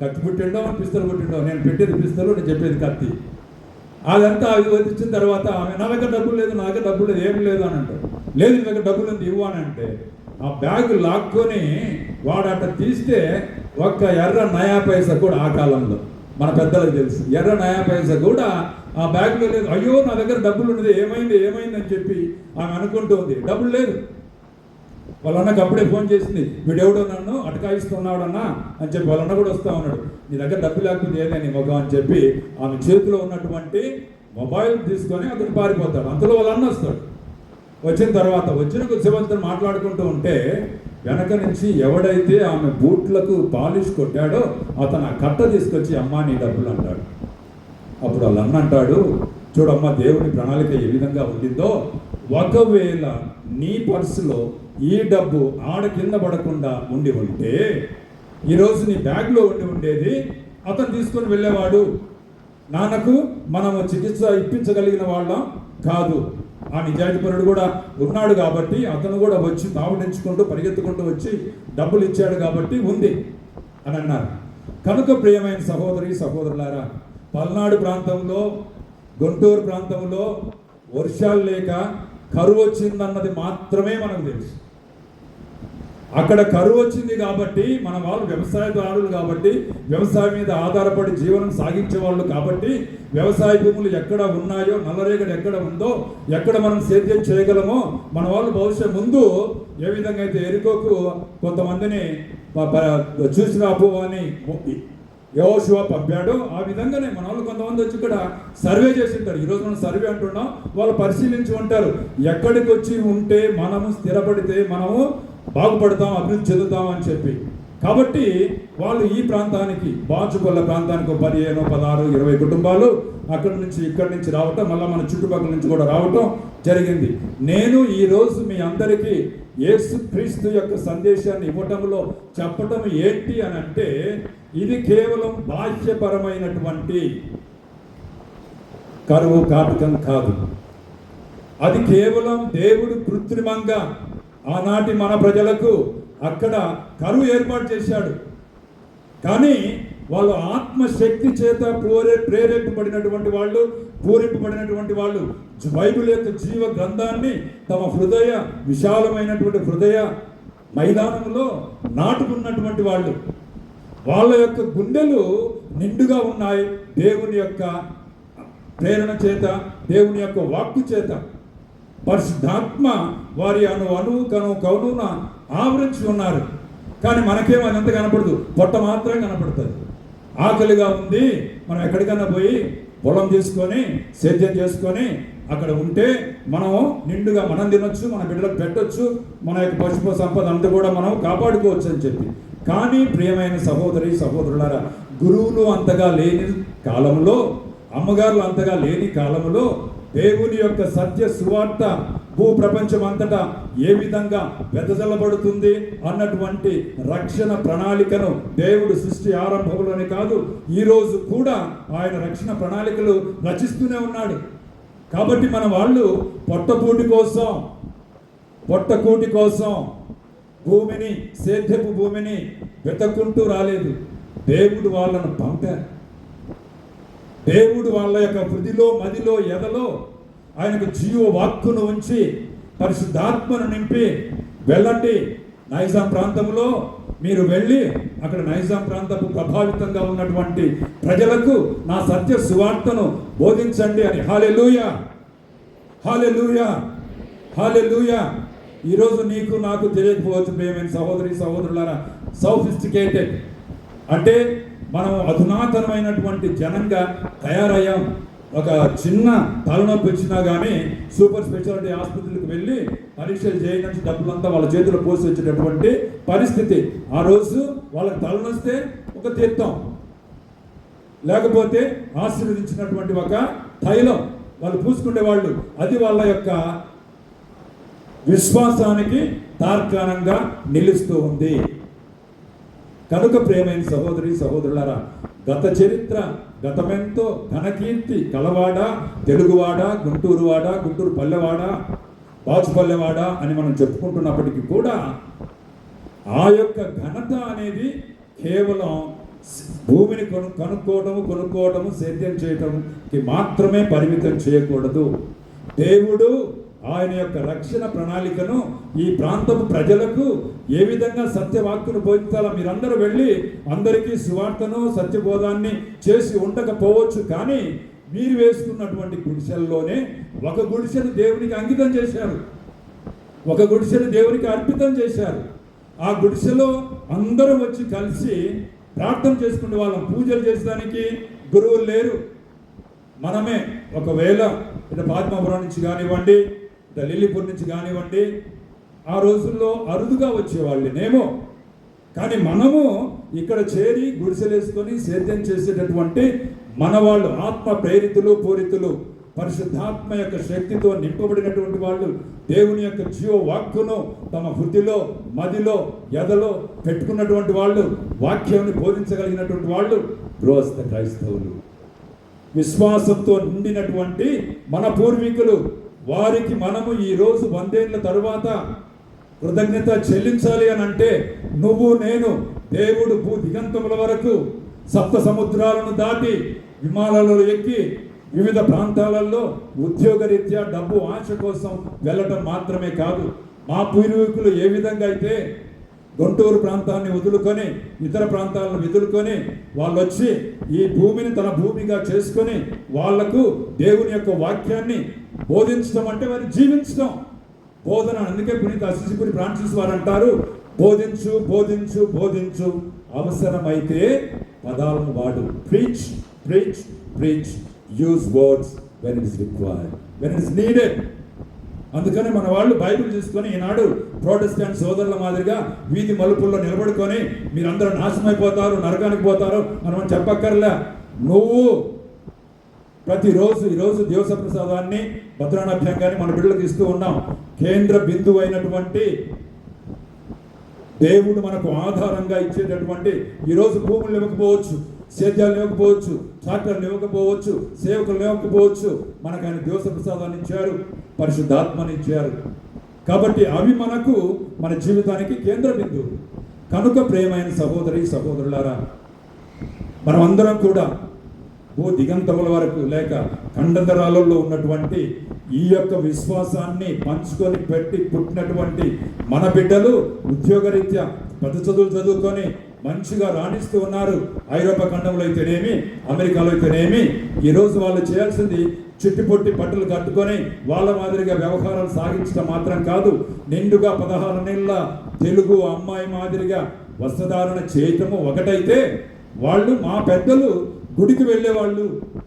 కత్తి పుట్టిండో పిస్తలు పుట్టిండో, నేను పెట్టేది పిస్తలు, నేను చెప్పేది కత్తి, అదంతా అవి వచ్చిన తర్వాత ఆమె నా దగ్గర డబ్బులు లేదు, నా దగ్గర డబ్బులు లేదు, ఏమి లేదు అని అంటాడు. లేదు నీ దగ్గర డబ్బులు ఉంది ఇవ్వు అని అంటే ఆ బ్యాగ్ లాక్కొని వాడు అట్ట తీస్తే ఒక్క ఎర్ర నయా పైసా కూడా, ఆ కాలంలో మన పెద్దలకు తెలుసు, ఎర్ర నయా పైసా కూడా ఆ బ్యాగ్లో లేదు. అయ్యో నా దగ్గర డబ్బులు ఉన్నది, ఏమైంది ఏమైంది అని చెప్పి ఆమె అనుకుంటుంది. డబ్బులు లేదు. వాళ్ళన్నకు అప్పుడే ఫోన్ చేసింది, వీడెవడో నన్ను అటకాయిస్తున్నాడన్నా అని చెప్పి వాళ్ళన్న కూడా వస్తూ ఉన్నాడు, నీ దగ్గర డబ్బు లేకపోతే ఏదే నీ మొగం అని చెప్పి ఆమె చేతిలో ఉన్నటువంటి మొబైల్ తీసుకొని అతను పారిపోతాడు. అంతలో వాళ్ళన్న వస్తాడు. వచ్చిన తర్వాత వచ్చిన కొద్దిసేపు మాట్లాడుకుంటూ ఉంటే వెనక నుంచి ఎవడైతే ఆమె బూట్లకు పాలిష్ కొట్టాడో అతను ఆ కట్ట తీసుకొచ్చి అమ్మా నీ డబ్బులు అంటాడు. అప్పుడు వాళ్ళన్న అంటాడు, చూడమ్మా దేవుని ప్రణాళిక ఏ విధంగా ఉండిందో, ఒకవేళ నీ పర్సులో ఈ డబ్బు ఆడ కింద పడకుండా ఉండి ఉంటే ఈరోజు నీ బ్యాగ్లో ఉండి ఉండేది, అతను తీసుకొని వెళ్ళేవాడు. నాన్నకు మనము చికిత్స ఇప్పించగలిగిన వాళ్ళం కాదు. ఆ నిజాయితీపరుడు కూడా ఉన్నాడు కాబట్టి అతను కూడా వచ్చి తావడించుకుంటూ పరిగెత్తుకుంటూ వచ్చి డబ్బులు ఇచ్చాడు కాబట్టి ఉంది అని అన్నారు. కనుక ప్రియమైన సహోదరి సహోదరులారా, పల్నాడు ప్రాంతంలో, గుంటూరు ప్రాంతంలో వర్షాలు లేక కరువు వచ్చిందన్నది మాత్రమే మనకు తెలుసు. అక్కడ కరువు వచ్చింది కాబట్టి మన వాళ్ళు వ్యవసాయదారులు కాబట్టి వ్యవసాయం మీద ఆధారపడి జీవనం సాగించే వాళ్ళు కాబట్టి వ్యవసాయ భూములు ఎక్కడ ఉన్నాయో, నల్లరేగడి ఎక్కడ ఉందో, ఎక్కడ మనం సేద్యం చేయగలమో మన వాళ్ళు బహుశా ముందు ఏ విధంగా అయితే ఎరుకోకు కొంతమందిని చూసి రాపో అని యెహోషువ పంపాడు, ఆ విధంగానే మన వాళ్ళు కొంతమంది వచ్చి ఇక్కడ సర్వే చేసి ఉంటారు. ఈరోజు మనం సర్వే అంటున్నాం, వాళ్ళు పరిశీలించి ఉంటారు. ఎక్కడికి వచ్చి ఉంటే మనము స్థిరపడితే మనము బాగుపడతాం, అభివృద్ధి చెందుతాం అని చెప్పి. కాబట్టి వాళ్ళు ఈ ప్రాంతానికి, బాచుపల్ల ప్రాంతానికి 15, 16, 20 కుటుంబాలు అక్కడి నుంచి ఇక్కడి నుంచి రావటం, మళ్ళీ మన చుట్టుపక్కల నుంచి కూడా రావటం జరిగింది. నేను ఈరోజు మీ అందరికీ యేసుక్రీస్తు యొక్క సందేశాన్ని ఇవ్వటంలో చెప్పటం ఏంటి అని అంటే, ఇది కేవలం బాహ్యపరమైనటువంటి కరువు కాటకం కాదు. అది కేవలం దేవుడు కృత్రిమంగా ఆనాటి మన ప్రజలకు అక్కడ కరువు ఏర్పాటు చేశాడు. కానీ వాళ్ళు ఆత్మశక్తి చేత ప్రేరేపబడినటువంటి వాళ్ళు, పూరింపబడినటువంటి వాళ్ళు బైబిల్ యొక్క జీవ గ్రంథాన్ని తమ హృదయ విశాలమైనటువంటి హృదయ మైదానంలో నాటుకున్నటువంటి వాళ్ళు, వాళ్ళ యొక్క గుండెలు నిండుగా ఉన్నాయి దేవుని యొక్క ప్రేరణ చేత, దేవుని యొక్క వాక్కు చేత. పరిశుద్ధాత్మ వారి కనున ఆవరించి ఉన్నారు. కానీ మనకేమో అదంతా కనపడదు, పొట్ట మాత్రం కనపడుతుంది. ఆకలిగా ఉంది, మనం ఎక్కడికైనా పోయి పొలం తీసుకొని సేద్యం చేసుకొని అక్కడ ఉంటే మనం నిండుగా మనం తినొచ్చు, మన బిడ్డలకు పెట్టొచ్చు, మన యొక్క పశుప సంపద అంతా కూడా మనం కాపాడుకోవచ్చు అని చెప్పి. కానీ ప్రియమైన సహోదరి సహోదరులారా, గురువులు అంతగా లేని కాలంలో, అమ్మగారులు అంతగా లేని కాలంలో దేవుని యొక్క సత్య సువార్త భూప్రపంచం అంతటా ఏ విధంగా వెదజల్లబడుతుంది అన్నటువంటి రక్షణ ప్రణాళికను దేవుడు సృష్టి ఆరంభంలోనే కాదు, ఈరోజు కూడా ఆయన రక్షణ ప్రణాళికలు రచిస్తూనే ఉన్నాడు. కాబట్టి మన వాళ్ళు పొట్టకూటి కోసం భూమిని, సేద్యపు భూమిని వెతుక్కుంటూ రాలేదు. దేవుడు వాళ్ళను పంపారు. దేవుడు వాళ్ళ యొక్క హృదిలో, మదిలో, ఎదలో ఆయనకు జీవ వాక్కును ఉంచి పరిశుద్ధాత్మను నింపి, వెళ్ళండి నైజాం ప్రాంతంలో మీరు వెళ్ళి అక్కడ నైజాం ప్రాంతపు ప్రభావితంగా ఉన్నటువంటి ప్రజలకు నా సత్య సువార్తను బోధించండి అని. హల్లెలూయా, హల్లెలూయా, హల్లెలూయా. ఈరోజు నీకు నాకు తెలియకపోవచ్చు ప్రియమైన సహోదరి సహోదరులారా, సోఫిస్టికేటెడ్ అంటే మనం అధునాతనమైనటువంటి జనంగా తయారయ్యాం. ఒక చిన్న తలనొప్పి వచ్చినా కానీ సూపర్ స్పెషాలిటీ ఆసుపత్రులకు వెళ్ళి పరీక్షలు చేయడానికి డబ్బులంతా వాళ్ళ చేతిలో పోసి వచ్చేటటువంటి పరిస్థితి. ఆ రోజు వాళ్ళకి తలనొస్తే ఒక తీర్థం, లేకపోతే ఆశీర్వదించినటువంటి ఒక తైలం వాళ్ళు పూసుకునేవాళ్ళు. అది వాళ్ళ యొక్క విశ్వాసానికి తార్కాణంగా నిలుస్తూ ఉంది. కనుక ప్రియమైన సహోదరి సహోదరులారా, గత చరిత్ర, గతమెంతో ఘనకీర్తి కలవాడ, తెలుగువాడ, గుంటూరువాడ, గుంటూరు పల్లెవాడ, బాచుపల్లెవాడ అని మనం చెప్పుకుంటున్నప్పటికీ కూడా ఆ యొక్క ఘనత అనేది కేవలం భూమిని కొనుక్కోవటము, సేద్యం చేయటంకి మాత్రమే పరిమితం చేయకూడదు. దేవుడు ఆయన యొక్క రక్షణ ప్రణాళికను ఈ ప్రాంతపు ప్రజలకు ఏ విధంగా సత్యవాక్కును బోధించాలో మీరందరూ వెళ్ళి అందరికీ సువార్తను, సత్యబోధాన్ని చేసి ఉండకపోవచ్చు. కానీ మీరు వేసుకున్నటువంటి గుడిసెల్లోనే ఒక గుడిసెను దేవునికి అంకితం చేశారు, ఒక గుడిసెను దేవునికి అర్పితం చేశారు. ఆ గుడిసెలో అందరూ వచ్చి కలిసి ప్రార్థన చేసుకునే వాళ్ళం. పూజలు చేసడానికి గురువులు లేరు, మనమే. ఒకవేళ ఇటు పాద్మాపురం నుంచి కానివ్వండి, ఇటు లిల్లీపూర్ నుంచి కానివ్వండి, ఆ రోజుల్లో అరుదుగా వచ్చేవాళ్ళేనేమో. కానీ మనము ఇక్కడ చేరి గుడిసెలేసుకొని సేద్యం చేసేటటువంటి మన వాళ్ళు ఆత్మ ప్రేరితులు, పూరితులు, పరిశుద్ధాత్మ యొక్క శక్తితో నింపబడినటువంటి వాళ్ళు, దేవుని యొక్క జీవ వాక్కును తమ హృదిలో, మదిలో, ఎదలో పెట్టుకున్నటువంటి వాళ్ళు, వాక్యాన్ని బోధించగలిగినటువంటి వాళ్ళు గృహస్థ క్రైస్తవులు. విశ్వాసంతో నిండినటువంటి మన పూర్వీకులు, వారికి మనము ఈరోజు 100 ఏళ్ల తరువాత కృతజ్ఞత చెల్లించాలి అని అంటే, నువ్వు నేను దేవుడు భూ దిగంతముల వరకు సప్త సముద్రాలను దాటి విమానాలలో ఎక్కి వివిధ ప్రాంతాలలో ఉద్యోగరీత్యా డబ్బు ఆశ కోసం వెళ్ళటం మాత్రమే కాదు, మా పూర్వీకులు ఏ విధంగా అయితే గుంటూరు ప్రాంతాన్ని వదులుకొని ఇతర ప్రాంతాలను వదులుకొని వాళ్ళు వచ్చి ఈ భూమిని తన భూమిగా చేసుకొని వాళ్లకు దేవుని యొక్క వాక్యాన్ని బోధించడం అంటే వారి జీవించడం బోధన. అందుకే పునీత అసిసిపురి ఫ్రాన్సిస్ వారు అంటారు, బోధించు బోధించు బోధించు, అవసరమైతే పదాలను వాడు. Preach preach preach, use words when it is required, when it is needed. అందుకని మన వాళ్ళు బైబిల్ తీసుకొని ఈనాడు ప్రొటెస్టెంట్ సోదరుల మాదిరిగా వీధి మలుపుల్లో నిలబడుకొని మీరందరూ నాశనమైపోతారు, నరకానికి పోతారు మనం చెప్పక్కర్లే. నువ్వు ప్రతిరోజు ఈరోజు దివస ప్రసాదాన్ని భద్రానాభ్యంగాన్ని మన బిడ్డలకు ఇస్తూ ఉన్నాం. కేంద్ర బిందువు అయినటువంటి దేవుడు మనకు ఆధారంగా ఇచ్చేటటువంటి ఈరోజు భూములు ఇవ్వకపోవచ్చు, సేద్యాలు ఇవ్వకపోవచ్చు, ట్రాక్టర్లు ఇవ్వకపోవచ్చు, సేవకులు ఇవ్వకపోవచ్చు, మనకు ఆయన దివస ప్రసాదాన్ని ఇచ్చారు, పరిశుద్ధాత్మని ఇచ్చారు. కాబట్టి అవి మనకు మన జీవితానికి కేంద్ర బిందువు. కనుక ప్రియమైన సహోదరి సహోదరులారా, మనమందరం కూడా భూ దిగంతముల వరకు లేక ఖండంతరాలలో ఉన్నటువంటి ఈ యొక్క విశ్వాసాన్ని పంచుకొని పెట్టి పుట్టినటువంటి మన బిడ్డలు ఉద్యోగరీత్యా పెద్ద చదువులు చదువుకొని మంచిగా రాణిస్తూ ఉన్నారు. ఐరోపా ఖండంలో అయితేనేమి, అమెరికాలో అయితేనేమి. ఈరోజు వాళ్ళు చేయాల్సింది చుట్టుపొట్టి బట్టలు కట్టుకొని వాళ్ళ మాదిరిగా వ్యవహారాలు సాగించడం మాత్రం కాదు, నిండుగా 16 నెలల తెలుగు అమ్మాయి మాదిరిగా వస్త్రధారణ చేయటము ఒకటైతే, వాళ్ళు మా పెద్దలు గుడికి వెళ్ళేవాళ్ళు,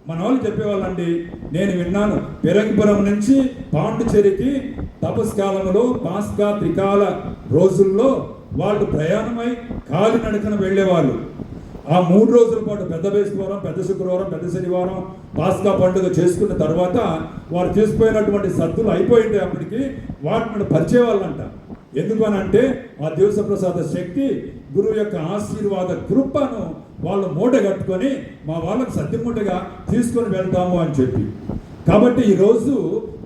మన వాళ్ళు చెప్పేవాళ్ళండి. నేను విన్నాను, పెరంగిపురం నుంచి పాండుచేరికి తపస్కాలంలో పాస్కా త్రికాల రోజుల్లో వాళ్ళు ప్రయాణమై కాలినడకన వెళ్ళేవాళ్ళు. ఆ 3 రోజుల పాటు పెద్ద బేస్తవారం, పెద్ద శుక్రవారం, పెద్ద శనివారం పాస్కా పండుగ చేసుకున్న తర్వాత వారు తీసుకుపోయినటువంటి సత్తులు అయిపోయింది. అప్పటికి వాటిని పరిచేవాళ్ళంట. ఎందుకు అని అంటే ఆ దివస ప్రసాద శక్తి, గురువు యొక్క ఆశీర్వాద కృపను వాళ్ళు మూట కట్టుకొని మా వాళ్ళకు సత్యమూటగా తీసుకొని వెళ్తాము అని చెప్పి. కాబట్టి ఈరోజు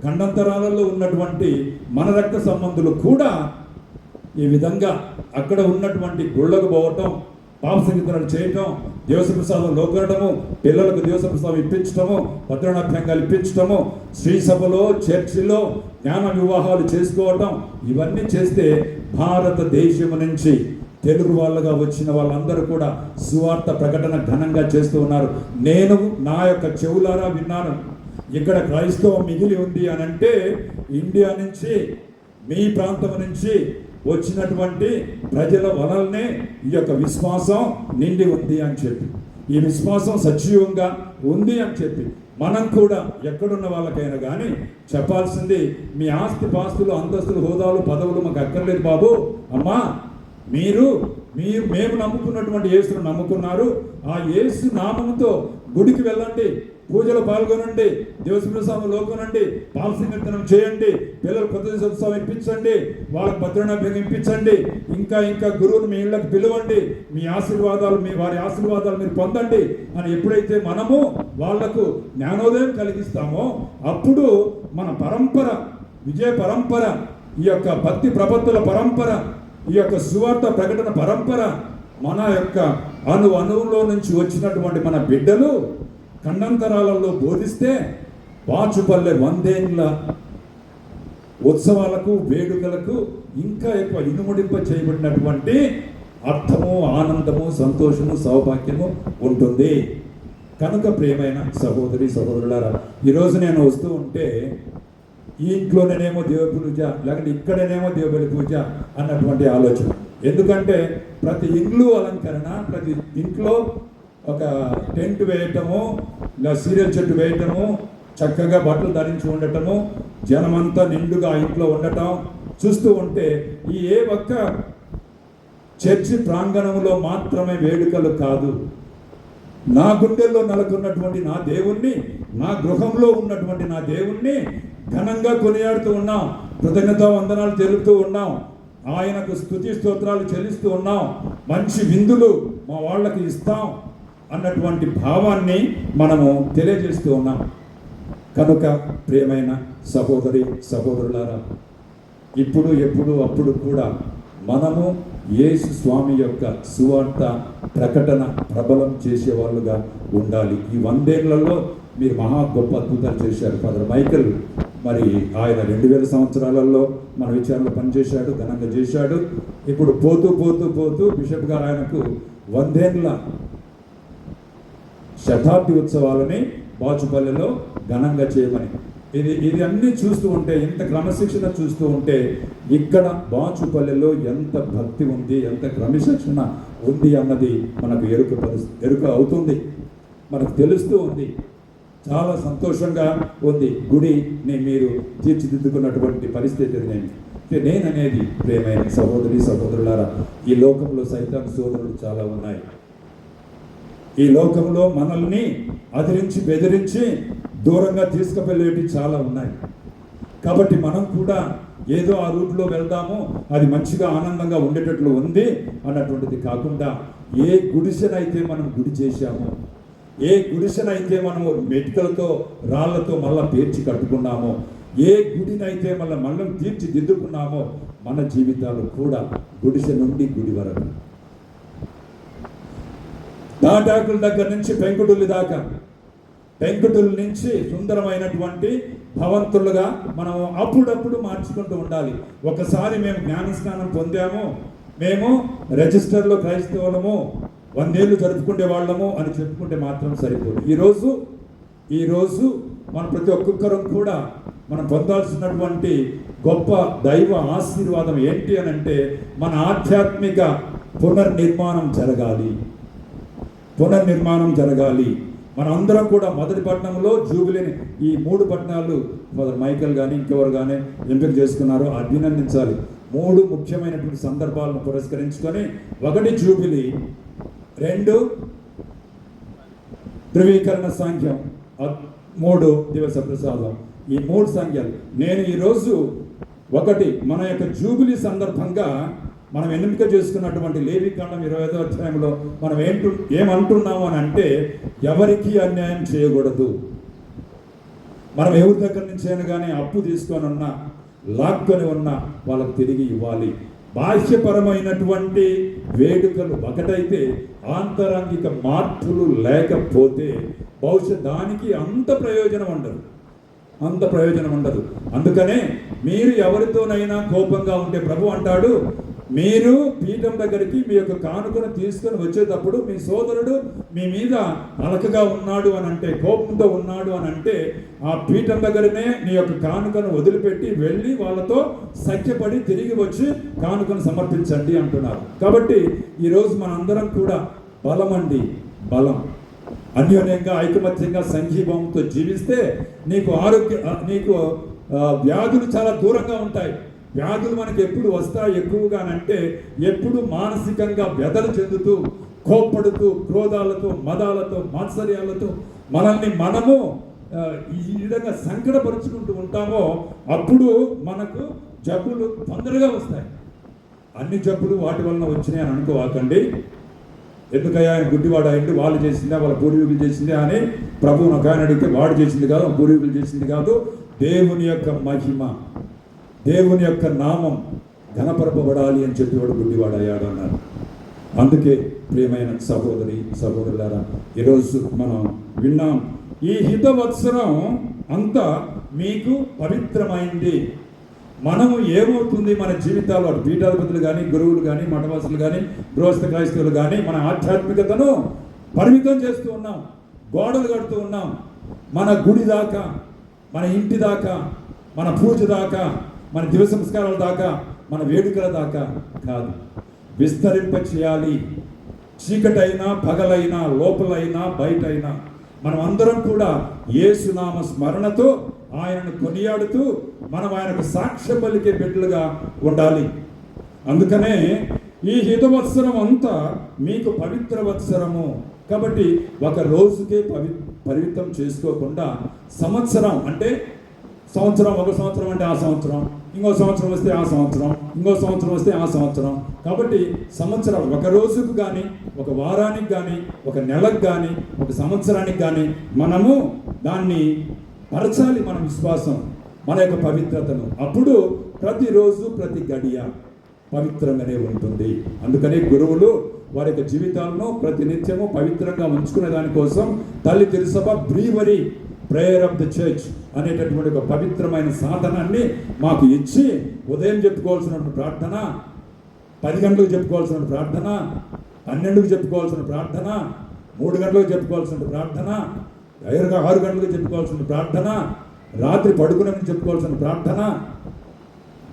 ఖండాంతరాలలో ఉన్నటువంటి మన రక్త సంబంధులు కూడా ఈ విధంగా అక్కడ ఉన్నటువంటి గుళ్ళకు పోవటం, పాప సంగీతాలు చేయటం, దివస ప్రసాదం లోకడము, పిల్లలకు దివస ప్రసాదం ఇప్పించటము, భద్రానాభ్యంగాలు ఇప్పించటము, శ్రీ సభలో చర్చిలో జ్ఞాన వివాహాలు చేసుకోవటం, ఇవన్నీ చేస్తే భారతదేశం నుంచి తెలుగు వాళ్ళగా వచ్చిన వాళ్ళందరూ కూడా సువార్త ప్రకటన ఘనంగా చేస్తూ ఉన్నారు. నేను నా యొక్క చెవులారా విన్నాను. ఇక్కడ క్రైస్తవం మిగిలి ఉంది అని అంటే ఇండియా నుంచి, మీ ప్రాంతం నుంచి వచ్చినటువంటి ప్రజల వలనే ఈ యొక్క విశ్వాసం నిండి ఉంది అని చెప్పి, ఈ విశ్వాసం సజీవంగా ఉంది అని చెప్పి మనం కూడా ఎక్కడున్న వాళ్ళకైనా కానీ చెప్పాల్సింది, మీ ఆస్తి పాస్తులు అంతస్తులు హోదాలు పదవులు మాకు అక్కర్లేదు బాబు, అమ్మా మేము నమ్ముకున్నటువంటి యేసును నమ్ముకున్నారు, ఆ యేసు నామముతో గుడికి వెళ్ళండి, పూజలో పాల్గొనండి, దివస ప్రసాదం లోకొనండి, పాప సంకీర్తనం చేయండి, పిల్లలు కొత్త ఉత్సవం ఇప్పించండి, వాళ్ళకి భద్రానాభ్యం ఇప్పించండి, ఇంకా గురువుని మీ ఇళ్ళకి పిలవండి, మీ ఆశీర్వాదాలు వారి ఆశీర్వాదాలు మీరు పొందండి అని ఎప్పుడైతే మనము వాళ్లకు జ్ఞానోదయం కలిగిస్తామో అప్పుడు మన పరంపర, విజయ పరంపర, ఈ యొక్క భక్తి ప్రపత్తుల పరంపర, ఈ యొక్క సువార్త ప్రకటన పరంపర, మన యొక్క అణువులో నుంచి వచ్చినటువంటి మన బిడ్డలు ఖండాంతరాలలో బోధిస్తే వాచుపల్లె 100 ఏళ్ల ఉత్సవాలకు వేడుకలకు ఇంకా ఎక్కువ ఇనుముడింప చేయబడినటువంటి అర్థము, ఆనందము, సంతోషము, సౌభాగ్యము ఉంటుంది. కనుక ప్రియమైన సహోదరి సహోదరులారా, ఈరోజు నేను వస్తూ ఉంటే ఈ ఇంట్లోనేమో దేవ పూజ, లేకపోతే ఇక్కడనేమో దేవుడి పూజ అన్నటువంటి ఆలోచన. ఎందుకంటే ప్రతి ఇల్లు అలంకరణ, ప్రతి ఇంట్లో ఒక టెంట్ వేయటము, సీరియల్ చెట్టు వేయటము, చక్కగా బట్టలు ధరించి ఉండటము, జనమంతా నిండుగా ఇంట్లో ఉండటం చూస్తూ ఉంటే ఈ ఏ ఒక్క చర్చి ప్రాంగణంలో మాత్రమే వేడుకలు కాదు, నా గుండెల్లో నెలకొన్నటువంటి నా దేవుణ్ణి, నా గృహంలో ఉన్నటువంటి నా దేవుణ్ణి ఘనంగా కొనియాడుతూ ఉన్నాం, కృతజ్ఞతా వందనాలు తెలుపుతూ ఉన్నాం, ఆయనకు స్తుతి స్తోత్రాలు చెల్లిస్తూ ఉన్నాం, మంచి విందులు మా వాళ్ళకి ఇస్తాం అన్నటువంటి భావాన్ని మనము తెలియజేస్తూ ఉన్నాం. కనుక ప్రియమైన సహోదరి సహోదరులారా, ఇప్పుడు ఎప్పుడు అప్పుడు కూడా మనము యేసు స్వామి యొక్క సువార్త ప్రకటన ప్రబలం చేసేవాళ్ళుగా ఉండాలి. ఈ 100 ఏళ్లలో మీరు మహా గొప్ప అద్భుతాలు చేశారు. ఫాదర్ మైకల్ మరి ఆయన 2000 సంవత్సరాలలో మన విచారణలో పనిచేశాడు, ఘనంగా చేశాడు. ఇప్పుడు పోతూ పోతూ పోతూ బిషప్ గారు ఆయనకు 100 ఏళ్ళ శతాబ్ది ఉత్సవాలని బాచుపల్లిలో ఘనంగా చేయమని ఇది అన్నీ చూస్తూ ఉంటే, ఇంత క్రమశిక్షణ చూస్తూ ఉంటే ఇక్కడ బాచుపల్లిలో ఎంత భక్తి ఉంది, ఎంత క్రమశిక్షణ ఉంది అన్నది మనకు ఎరుక అవుతుంది, మనకు తెలుస్తూ ఉంది. చాలా సంతోషంగా ఉంది గుడిని మీరు తీర్చిదిద్దుకున్నటువంటి పరిస్థితి. నేననేది ప్రేమైన సహోదరి సహోదరులారా, ఈ లోకంలో సైతాన్ సోదరులు చాలా ఉన్నాయి. ఈ లోకంలో మనల్ని అదిరించి బెదిరించి దూరంగా తీసుకువెళ్ళేవి చాలా ఉన్నాయి. కాబట్టి మనం కూడా ఏదో ఆ రూట్లో వెళ్దాము, అది మంచిగా ఆనందంగా ఉండేటట్లు ఉంది అన్నటువంటిది కాకుండా, ఏ గుడిసెనైతే మనం గుడి చేశామో, ఏ గుడిసెనైతే మనము మెటికలతో రాళ్లతో మళ్ళా పేర్చి కట్టుకున్నామో, ఏ గుడినైతే మళ్ళీ తీర్చిదిద్దుకున్నామో, మన జీవితాలు కూడా గుడిసె నుండి గుడి వరకు, తాటాకుల దగ్గర నుంచి పెంకుటిల్లు దాకా, పెంకుటిల్లు నుంచి సుందరమైనటువంటి భవంతులుగా మనం అప్పుడప్పుడు మార్చుకుంటూ ఉండాలి. ఒకసారి మేము జ్ఞానస్నానం పొందాము, మేము రిజిస్టర్లో క్రైస్తవులము, 100 ఏళ్ళు జరుపుకునే వాళ్ళము అని చెప్పుకుంటే మాత్రం సరిపోదు. ఈరోజు మన ప్రతి ఒక్కొక్కరం కూడా మనం పొందాల్సినటువంటి గొప్ప దైవ ఆశీర్వాదం ఏంటి అని అంటే, మన ఆధ్యాత్మిక పునర్నిర్మాణం జరగాలి. మన అందరం కూడా మొదటి పట్టణంలో జూబిలీని, ఈ 3 పట్టణాలు ఫాదర్ మైకల్ కానీ ఇంకెవరు కానీ ఎంపిక చేసుకున్నారో అభినందించాలి. 3 ముఖ్యమైనటువంటి సందర్భాలను పురస్కరించుకొని, 1 జూబిలీ, 2 ధృవీకరణ సంఖ్యం, 3 దివస ప్రసాదం. ఈ 3 సంఖ్యలు నేను ఈరోజు 1 మన యొక్క జూబిలీ సందర్భంగా మనం ఎన్నిక చేసుకున్నటువంటి లేవికాండం 25వ అధ్యాయంలో మనం ఏమంటున్నాము అని అంటే, ఎవరికి అన్యాయం చేయకూడదు. మనం ఎవరి దగ్గర నుంచి అయినా కానీ అప్పు తీసుకొని ఉన్నా, లాక్కొని ఉన్నా వాళ్ళకు తిరిగి ఇవ్వాలి. బాహ్యపరమైనటువంటి వేడుకలు ఒకటైతే ఆంతరంగిక మార్పులు లేకపోతే బహుశా దానికి అంత ప్రయోజనం ఉండదు. అందుకనే మీరు ఎవరితోనైనా కోపంగా ఉంటే ప్రభు అంటాడు, మీరు పీఠం దగ్గరికి మీ యొక్క కానుకను తీసుకొని వచ్చేటప్పుడు మీ సోదరుడు మీ మీద అలకగా ఉన్నాడు అని అంటే, కోపంతో ఉన్నాడు అని అంటే, ఆ పీఠం దగ్గరనే నీ యొక్క కానుకను వదిలిపెట్టి వెళ్ళి వాళ్ళతో సఖ్యపడి తిరిగి వచ్చి కానుకను సమర్పించండి అంటున్నారు. కాబట్టి ఈరోజు మనందరం కూడా బలం అన్యోన్యంగా ఐకమత్యంగా సంఘీభావంతో జీవిస్తే నీకు వ్యాధులు చాలా దూరంగా ఉంటాయి. వ్యాధులు మనకి ఎప్పుడు వస్తాయి ఎక్కువగానంటే, ఎప్పుడు మానసికంగా వ్యధలు చెందుతూ, కోప్పడుతూ, క్రోధాలతో, మదాలతో, మాత్సర్యాలతో మనము ఈ విధంగా సంకటపరుచుకుంటూ ఉంటామో అప్పుడు మనకు జబ్బులు తొందరగా వస్తాయి. అన్ని జబ్బులు వాటి వలన వచ్చినాయి అని అనుకోవాకండి. ఎందుకయ్యా ఆయన గుడ్డివాడు అయింది, వాళ్ళు చేసిందా, వాళ్ళ పూర్వీకులు చేసిందే అని ప్రభువును ఒక ఆయన అడిగితే, వాడు చేసింది కాదు, పూర్వీకులు చేసింది కాదు, దేవుని యొక్క మహిమ, దేవుని యొక్క నామం ఘనపరపబడాలి అని చెప్పి వాడు గుడ్డివాడు అయ్యాడు అన్నారు. అందుకే ప్రియమైన సహోదరులారా, ఈరోజు మనం విన్నాం, ఈ హితవత్సరం అంతా మీకు పవిత్రమైంది. మనము ఏమవుతుంది మన జీవితాల్లో, పీఠాధిపతులు కానీ, గురువులు కానీ, మఠవాసులు కానీ, గృహస్థ క్రైస్తవులు కానీ, మన ఆధ్యాత్మికతను పరిమితం చేస్తూ ఉన్నాం, గోడలు కడుతూ ఉన్నాం. మన గుడి దాకా, మన ఇంటి దాకా, మన పూజ దాకా, మన దివ సంస్కారాల దాకా, మన వేడుకల దాకా కాదు, విస్తరింప చేయాలి. చీకటైనా పగలైనా, లోపలైనా బయటైనా మనం అందరం కూడా యేసునామ స్మరణతో ఆయనను కొనియాడుతూ మనం ఆయనకు సాక్ష్య పలికే బిడ్డలుగా ఉండాలి. అందుకనే ఈ హితవత్సరం అంతా మీకు పవిత్ర వత్సరము. కాబట్టి ఒక రోజుకే పరిమితం చేసుకోకుండా సంవత్సరం అంటే ఒక సంవత్సరం అంటే ఆ సంవత్సరం, ఇంకో సంవత్సరం వస్తే ఆ సంవత్సరం, ఇంకో సంవత్సరం వస్తే ఆ సంవత్సరం. కాబట్టి సంవత్సరం ఒక రోజుకు కానీ, ఒక వారానికి కానీ, ఒక నెలకు కానీ, ఒక సంవత్సరానికి కానీ మనము దాన్ని పరచాలి. మన విశ్వాసం, మన యొక్క పవిత్రతను. అప్పుడు ప్రతిరోజు ప్రతి గడియ పవిత్రంగానే ఉంటుంది. అందుకనే గురువులు వారి యొక్క జీవితాలను ప్రతినిత్యము పవిత్రంగా ఉంచుకునే దానికోసం తల్లి తిరుసభ brewery prayer of the church అనేటటువంటి ఒక పవిత్రమైన సాధనాన్ని మాకు ఇచ్చి ఉదయం చెప్పుకోవాల్సిన ప్రార్థన, 10 గంటలకు చెప్పుకోవాల్సిన ప్రార్థన, 12కు చెప్పుకోవాల్సిన ప్రార్థన, 3 గంటలకు చెప్పుకోవాల్సిన ప్రార్థన, 6 గంటలకు చెప్పుకోవాల్సిన ప్రార్థన, రాత్రి పడుకునే ముందు చెప్పుకోవాల్సిన ప్రార్థన,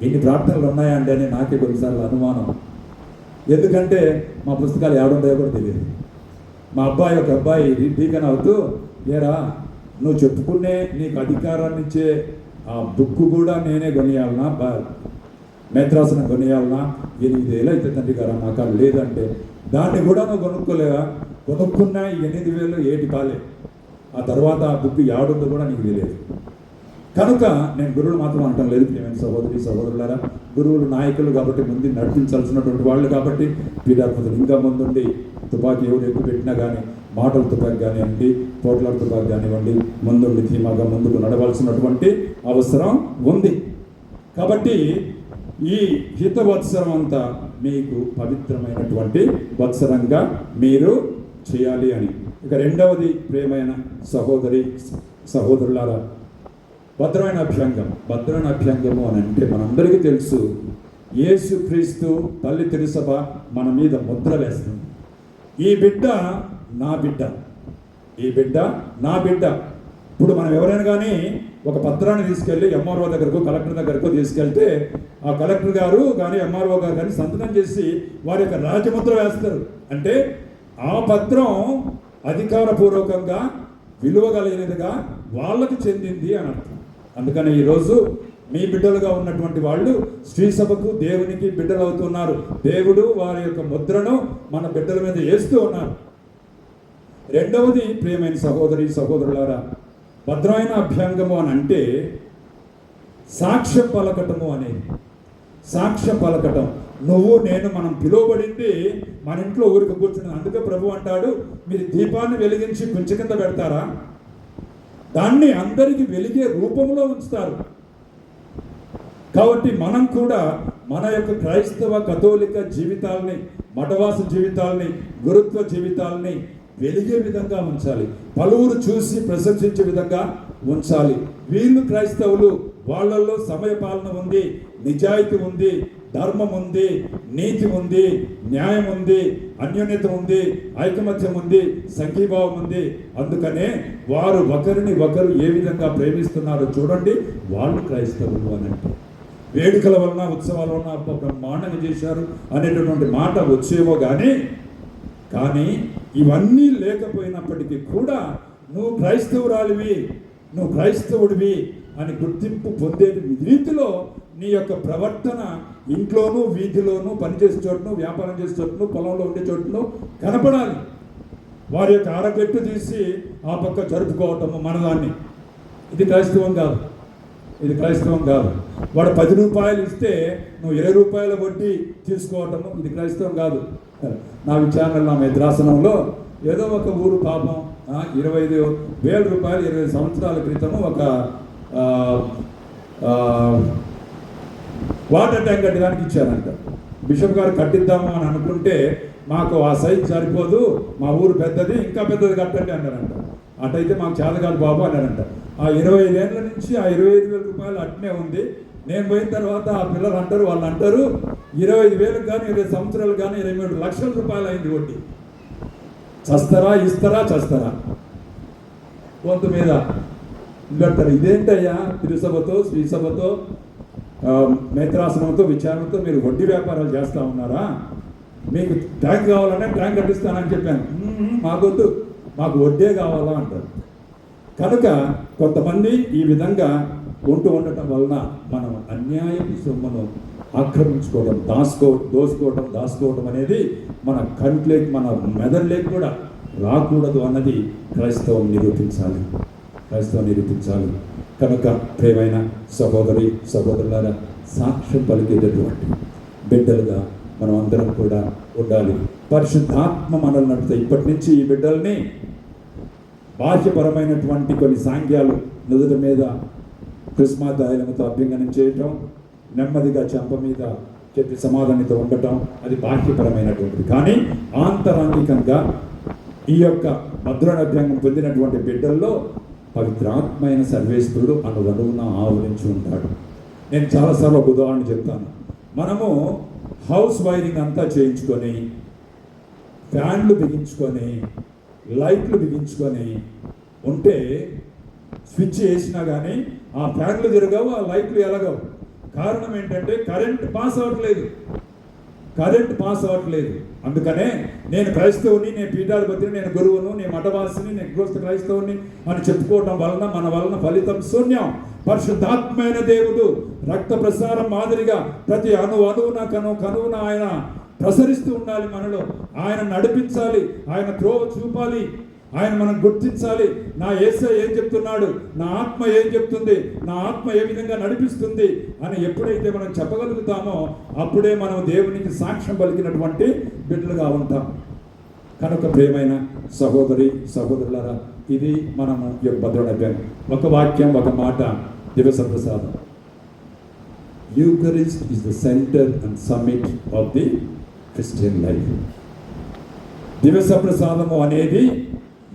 ఇన్ని ప్రార్థనలు ఉన్నాయండి అని నాకే కొన్నిసార్లు అనుమానం. ఎందుకంటే మా పుస్తకాలు ఏడుంటాయో కూడా తెలియదు. మా ఒక అబ్బాయి డీకన్ అవుతూ, ఏరా నువ్వు చెప్పుకునే నీకు అధికారాన్ని ఇచ్చే ఆ బుక్ కూడా నేనే కొనియాలనా, మేత్రాసనం కొనియాలనా, 8,000 అయితే తండ్రి గారు మా కాదు లేదంటే దాన్ని కూడా నువ్వు కొనుక్కోలేవా, కొనుక్కున్నా 8,000 ఏటి పాలే, ఆ తర్వాత ఆ బుక్ ఏడుందో కూడా నీకు తెలియదు. కనుక నేను గురువులు మాత్రం అనటం లేదు, ప్రియమైన సహోదరి సహోదరులారా, గురువులు నాయకులు కాబట్టి ముందు నడిపించాల్సినటువంటి వాళ్ళు కాబట్టి పీఠాధిపతులు ఇంకా ముందుండి తుపాకీ ఎవరు ఎక్కువ పెట్టినా కానీ, మాటల తుపాకీ కానివ్వండి, పోట్లాడ తుపాకీ కానివ్వండి, ముందుండి ధీమాగా ముందుకు నడవాల్సినటువంటి అవసరం ఉంది. కాబట్టి ఈ హితవత్సరం అంతా మీకు పవిత్రమైనటువంటి వత్సరంగా మీరు చేయాలి అని. ఇక రెండవది, ప్రియమైన సహోదరి సహోదరులారా, భద్రమైన అభ్యంగం. భద్రమైన అభ్యంగము అని అంటే మనందరికీ తెలుసు, యేసుక్రీస్తు తల్లి తిరుసభ మన మీద ముద్ర వేస్తుంది. ఈ బిడ్డ నా బిడ్డ, ఈ బిడ్డ నా బిడ్డ. ఇప్పుడు మనం ఎవరైనా కానీ ఒక పత్రాన్ని తీసుకెళ్ళి ఎంఆర్ఓ దగ్గరకు, కలెక్టర్ దగ్గరకు తీసుకెళ్తే ఆ కలెక్టర్ గారు కానీ ఎంఆర్ఓ గారు కానీ సంతకం చేసి వారి యొక్క రాజముద్ర వేస్తారు. అంటే ఆ పత్రం అధికారపూర్వకంగా విలువ కలిగినదిగా వాళ్ళకి చెందింది అని అర్థం. అందుకని ఈరోజు మీ బిడ్డలుగా ఉన్నటువంటి వాళ్ళు శ్రీ సభకు, దేవునికి బిడ్డలు అవుతున్నారు. దేవుడు వారి యొక్క ముద్రను మన బిడ్డల మీద వేస్తూ ఉన్నారు. రెండవది, ప్రియమైన సహోదరి సహోదరులారా, భద్రమైన అభ్యంగము అని అంటే సాక్ష్యం పలకటము అనేది. సాక్ష్యం పలకటం, నువ్వు నేను మనం పిలువబడింది మన ఇంట్లో ఊరికి కూర్చున్నది. అందుకే ప్రభు అంటాడు, మీరు దీపాన్ని వెలిగించి కొంచెం కింద పెడతారా, దాన్ని అందరికీ వెలిగే రూపంలో ఉంచుతారు. కాబట్టి మనం కూడా మన యొక్క క్రైస్తవ కథోలిక జీవితాలని, మఠవాస జీవితాలని, గురుత్వ జీవితాలని వెలిగే విధంగా ఉంచాలి. పలువురు చూసి ప్రశంసించే విధంగా ఉంచాలి. వీళ్ళు క్రైస్తవులు, వాళ్ళల్లో సమయపాలన ఉంది, నిజాయితీ ఉంది, ధర్మం ఉంది, నీతి ఉంది, న్యాయం ఉంది, అన్యోన్యత ఉంది, ఐకమత్యం ఉంది, సంఘీభావం ఉంది. అందుకనే వారు ఒకరిని ఒకరు ఏ విధంగా ప్రేమిస్తున్నారో చూడండి, వాళ్ళు క్రైస్తవులు అని అంటే. వేడుకల వలన, ఉత్సవాల వలన బ్రహ్మాండంగా చేశారు అనేటటువంటి మాట వచ్చేమో కానీ ఇవన్నీ లేకపోయినప్పటికీ కూడా నువ్వు క్రైస్తవురాలివి, నువ్వు క్రైస్తవుడివి అని గుర్తింపు పొందే రీతిలో నీ యొక్క ప్రవర్తన ఇంట్లోనూ, వీధిలోనూ, పనిచేసే చోటును, వ్యాపారం చేసే చోటును, పొలంలో ఉండే చోటును కనపడాలి. వారి యొక్క అరగట్టు తీసి ఆ పక్క జరుపుకోవటము మనదాన్ని, ఇది క్రైస్తవం కాదు. ఇది క్రైస్తవం కాదు. వాడు 10 రూపాయలు ఇస్తే నువ్వు 20 రూపాయల వడ్డీ తీసుకోవటము, ఇది క్రైస్తవం కాదు. నా విచారణలో, నా మేత్రాసనంలో ఏదో ఒక ఊరు పాపం 25,000 రూపాయలు 20 సంవత్సరాల క్రితము ఒక వాటర్ ట్యాంక్ కట్టడానికి ఇచ్చారంట. బిషప్ గారు కట్టిద్దాము అని అనుకుంటే, మాకు ఆ సైజ్ సరిపోదు, మా ఊరు పెద్దది, ఇంకా పెద్దది కట్టండి అన్నారంట. అటైతే మాకు చేత కాదు బాబు అన్నారంట. ఆ 25 ఏళ్ళ నుంచి ఆ 25,000 రూపాయలు అట్నే ఉంది. నేను పోయిన తర్వాత ఆ పిల్లలు అంటారు, వాళ్ళు అంటారు 25,000 కానీ 20 సంవత్సరాలు కానీ 23 లక్షల రూపాయలు అయింది వడ్డీ. చస్తారా, ఇస్తారా, చస్తారా, కొంత మీద పెడతారు. ఇదేంటయ్యా, తిరుసభతో, శ్రీసభతో, మేత్రాసనంతో, విచారణతో మీరు వడ్డీ వ్యాపారాలు చేస్తూ ఉన్నారా? మీకు ట్యాంక్ కావాలంటే ట్యాంక్ కట్టిస్తానని చెప్పాను. మాకొద్దు, మాకు వడ్డే కావాలా అంటారు. కనుక కొంతమంది ఈ విధంగా ఉండటం వలన మనం అన్యాయపు సొమ్మును ఆక్రమించుకోవడం, దాచుకోవడం అనేది మన కంట్లోకి, మన మెదడులోకి కూడా రాకూడదు అన్నది క్రైస్తవం నిరూపించాలి. కనుక ప్రియమైన సహోదరి సహోదరులారా, సాక్ష్యం పలికేటటువంటి బిడ్డలుగా మనం అందరం కూడా ఉండాలి. పరిశుద్ధాత్మ మనల్ని నడితే ఇప్పటి నుంచి ఈ బిడ్డల్ని బాహ్యపరమైనటువంటి కొన్ని సాంఖ్యాలు నుదుటి మీద కృష్ణాదాయలతో అభ్యంగనం చేయటం, నెమ్మదిగా చెంప మీద చెప్పి సమాధానితో ఉండటం, అది బాహ్యపరమైనటువంటిది. కానీ ఆంతరంగికంగా ఈ యొక్క భద్రణ అభ్యంగం పొందినటువంటి బిడ్డల్లో పవిత్రాత్మైన సర్వేశ్వరుడు అనువనువున ఆవరించి ఉంటాడు. నేను చాలాసార్లు ఒక ఉదాహరణ చెప్తాను. మనము హౌస్ వైరింగ్ అంతా చేయించుకొని, ఫ్యాన్లు బిగించుకొని, లైట్లు బిగించుకొని ఉంటే స్విచ్ వేసినా కానీ ఆ ఫ్యాన్లు తిరగవు, ఆ లైట్లు ఎలగవు. కారణం ఏంటంటే కరెంట్ పాస్ అవ్వట్లేదు. అందుకనే నేను క్రైస్తవుని, నేను పీఠాధిపతిని, నేను గురువును, నేను మఠవాసిని, నేను గృహస్థ క్రైస్తవుని అని చెప్పుకోవడం వలన మన వలన ఫలితం శూన్యం. పరిశుద్ధాత్మైన దేవుడు రక్త ప్రసారం మాదిరిగా ప్రతి కనువున ఆయన ప్రసరిస్తూ ఉండాలి మనలో. ఆయన నడిపించాలి, ఆయన త్రోవ చూపాలి, ఆయన మనం గుర్తించాలి. నా యేసయ్య ఏం చెప్తున్నాడు, నా ఆత్మ ఏం చెప్తుంది, నా ఆత్మ ఏ విధంగా నడిపిస్తుంది అని ఎప్పుడైతే మనం చెప్పగలుగుతామో అప్పుడే మనం దేవునికి సాక్ష్యం పలికినటువంటి బిడ్డలుగా ఉంటాం. కనుక ప్రియమైన సహోదరి సహోదరులారా, ఇది మనము భద్రనవ్యం. ఒక వాక్యం, ఒక మాట, దివస ప్రసాదం. Eucharist is the centre and summit of the Christian life. దివస ప్రసాదము అనేది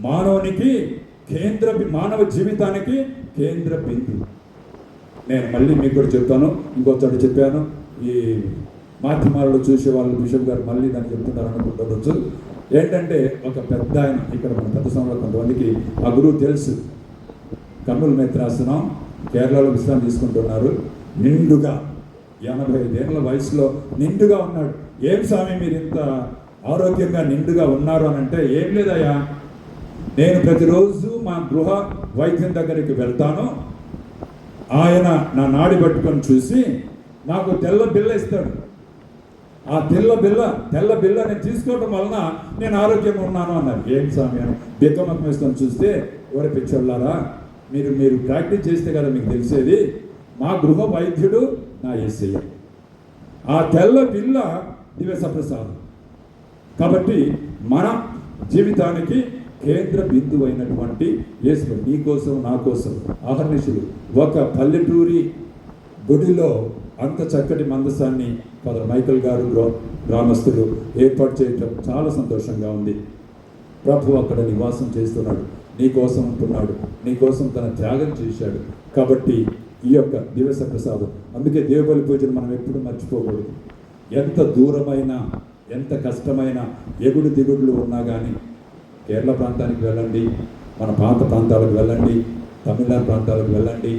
మానవునికి మానవ జీవితానికి కేంద్ర బిందువు. నేను మళ్ళీ మీకు కూడా చెప్తాను, ఇంకొకటి చెప్పాను. ఈ మాధ్యమాలలో చూసే వాళ్ళు బిషప్ గారు మళ్ళీ దాన్ని చెప్తున్నారు అనుకుంటుండొచ్చు. ఏంటంటే ఒక పెద్ద ఆయన, ఇక్కడ మన పెద్ద సమయంలో కొంతమందికి ఆ గురువు తెలుసు, కర్నూలు నేత్రాసనం, కేరళలో విశ్రాంతి తీసుకుంటున్నారు. నిండుగా 85 ఏళ్ళ వయసులో నిండుగా ఉన్నాడు. ఏం స్వామి మీరు ఇంత ఆరోగ్యంగా నిండుగా ఉన్నారు అని అంటే, ఏం లేదయ్యా, నేను ప్రతిరోజు మా గృహ వైద్యం దగ్గరికి వెళ్తాను. ఆయన నా నాడి పట్టుకొని చూసి నాకు తెల్ల బిల్ల ఇస్తాడు. ఆ తెల్ల బిల్ల నేను తీసుకోవడం వలన నేను ఆరోగ్యంగా ఉన్నాను అన్నారు. ఏం స్వామి అని బిగ్గమకం వేసుకొని చూస్తే, ఎవరి పిచ్చోళ్ళారా, మీరు ప్రాక్టీస్ చేస్తే కదా మీకు తెలిసేది. మా గృహ వైద్యుడు నా యేసయ్య. ఆ తెల్ల బిల్ల దివస ప్రసాదం. కాబట్టి మన జీవితానికి కేంద్ర బిందువు అయినటువంటి యేసు నీ కోసం నా కోసం అహర్నిశలు ఒక పల్లెటూరి గుడిలో అంత చక్కటి మందసాన్ని ఫాదర్ మైకల్ గారు గ్రామస్తులు ఏర్పాటు చేయటం చాలా సంతోషంగా ఉంది. ప్రభు అక్కడ నివాసం చేస్తున్నాడు, నీ కోసం ఉంటున్నాడు, నీ కోసం తన త్యాగం చేశాడు. కాబట్టి ఈ యొక్క దివస ప్రసాదం, అందుకే దేవుబలి పూజను మనం ఎప్పుడు మర్చిపోకూడదు. ఎంత దూరమైనా, ఎంత కష్టమైన ఎగుడు దిగుడులు ఉన్నా కానీ కేరళ ప్రాంతానికి వెళ్ళండి, మన పాత ప్రాంతాలకు వెళ్ళండి, తమిళనాడు ప్రాంతాలకు వెళ్ళండి.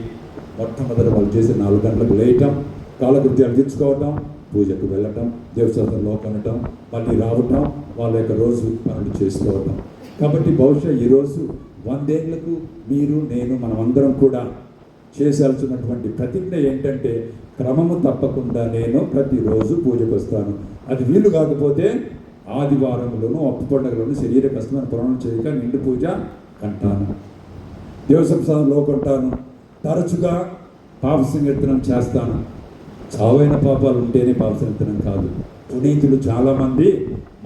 మొట్టమొదటి వాళ్ళు చేసే 4 గంటలకు లేయటం, కాలకృత్యాలు తీర్చుకోవటం, పూజకు వెళ్ళటం, దేవస్థానంలో కొనటం, మళ్ళీ రావటం, వాళ్ళ యొక్క రోజు పనులు చేసుకోవటం. కాబట్టి బహుశా ఈరోజు 100 ఏళ్లకు మీరు నేను మనమందరం కూడా చేయాల్సినటువంటి ప్రతిజ్ఞ ఏంటంటే, క్రమము తప్పకుండా నేను ప్రతిరోజు పూజకు వస్తాను. అది వీలు కాకపోతే ఆదివారంలోనూ, అప్పు పండుగలోనూ శరీర కష్టమైన పురాణం చేయక నిండు పూజ కంటాను, దేవసంసారంలో కొంటాను, తరచుగా పాప సంకీర్తనం చేస్తాను. చావైన పాపాలు ఉంటేనే పాప సంకీర్తనం కాదు. పునీతులు చాలామంది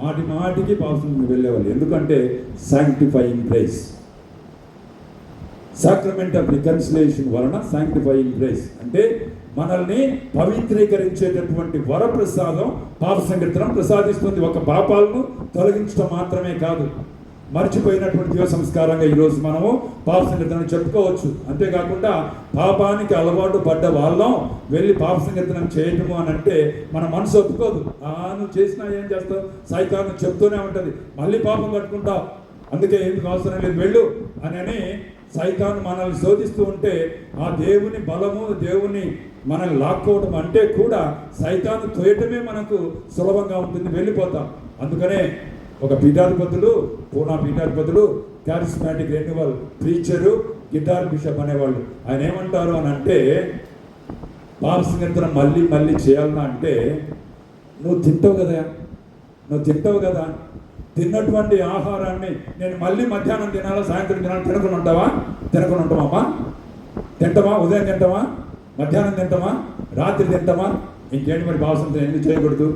మాటికి పాప సంకీర్తనం వెళ్ళేవాళ్ళు. ఎందుకంటే sanctifying grace, sacrament of reconciliation వలన శాంక్టిఫైయింగ్ గ్రేస్ అంటే మనల్ని పవిత్రీకరించేటటువంటి వరప్రసాదం పాప సంకీర్తనం ప్రసాదిస్తుంది. ఒక పాపాలను తొలగించడం మాత్రమే కాదు, మర్చిపోయినటువంటి దివ సంస్కారంగా ఈరోజు మనము పాప సంకీర్తనం చెప్పుకోవచ్చు. అంతేకాకుండా పాపానికి అలవాటు పడ్డ వాళ్ళం వెళ్ళి పాప సంకీర్తనం చేయటము అని అంటే మన మనసు ఒప్పుకోదు. నువ్వు చేసినా ఏం చేస్తావు, సైతాన్ని చెప్తూనే ఉంటుంది, మళ్ళీ పాపం కట్టుకుంటావు, అందుకే ఎందుకు అవసరం లేదు వెళ్ళు అని సైతాను మనల్ని శోధిస్తూ ఉంటే, ఆ దేవుని బలము, దేవుని మనల్ని లాక్కోవడం అంటే కూడా సైతాను తోయటమే మనకు సులభంగా ఉంటుంది, వెళ్ళిపోతాం. అందుకనే ఒక పీఠాధిపతులు, పూనా పీఠాధిపతులు, క్యారిస్మాటిక్ రెన్యువల్ ప్రీచరు, గిటార్ బిషప్ అనేవాళ్ళు, ఆయన ఏమంటారు అని అంటే, పాప సంకీర్తనం మళ్ళీ చేయాలన్నా అంటే, నువ్వు తింటావు కదా, తిన్నటువంటి ఆహారాన్ని నేను మళ్ళీ మధ్యాహ్నం తినాలా, సాయంత్రం తినాలా, తినకుండా ఉంటామమ్మా? తింటామా? ఉదయం తింటామా? మధ్యాహ్నం తింటామా? రాత్రి తింటామా? ఇంకేంటి మరి భావసంతో ఎందుకు చేయకూడదు?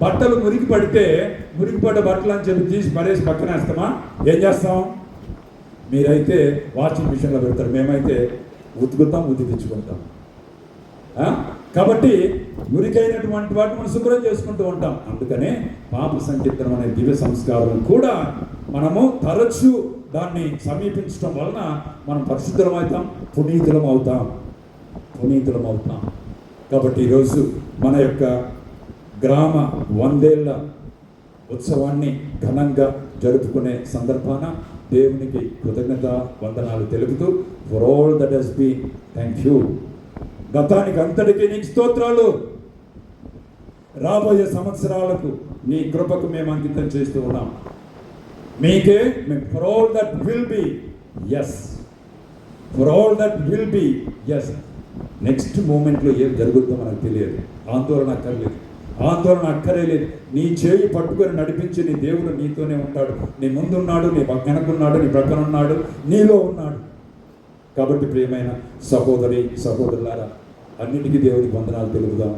బట్టలు మురికి పడ్డ బట్టలు అని చెప్పి తీసి పడేసి పక్కన వేస్తామా? ఏం చేస్తాం? మీరైతే వాషింగ్ మిషన్లో పెడతారు, మేమైతే ఉతికించుకుంటాం. కాబట్టి మురికైనటువంటి వాటిని మనం శుభ్రం చేసుకుంటూ ఉంటాం. అందుకనే పాప సంకీర్తనం అనే దివ్య సంస్కారం కూడా మనము తరచూ దాన్ని సమీపించడం వలన మనం పరిశుద్ధం అవుతాం, పునీతులం అవుతాం. కాబట్టి ఈరోజు మన యొక్క గ్రామ 100 ఏళ్ల ఉత్సవాన్ని ఘనంగా జరుపుకునే సందర్భాన దేవునికి కృతజ్ఞత వందనాలు తెలుపుతూ for all that has been thank you. గతానికి అంతటికీ నీకు స్తోత్రాలు. రాబోయే సంవత్సరాలకు నీ కృపకు మేము అంకితం చేస్తూ ఉన్నాం. మీకే for all that will be ఎస్. నెక్స్ట్ మూమెంట్లో ఏం జరుగుతుందో మనకు తెలియదు. ఆందోళన అక్కర్లేదు. నీ చేయి పట్టుకొని నడిపించి నీ దేవుడు నీతోనే ఉంటాడు. నీ ముందున్నాడు, నీ వెనకున్నాడు, నీ ప్రక్కన ఉన్నాడు, నీలో ఉన్నాడు. కాబట్టి ప్రియమైన సహోదరులారా, అన్నిటికీ దేవునికి వందనాలు తెలుపుదాం.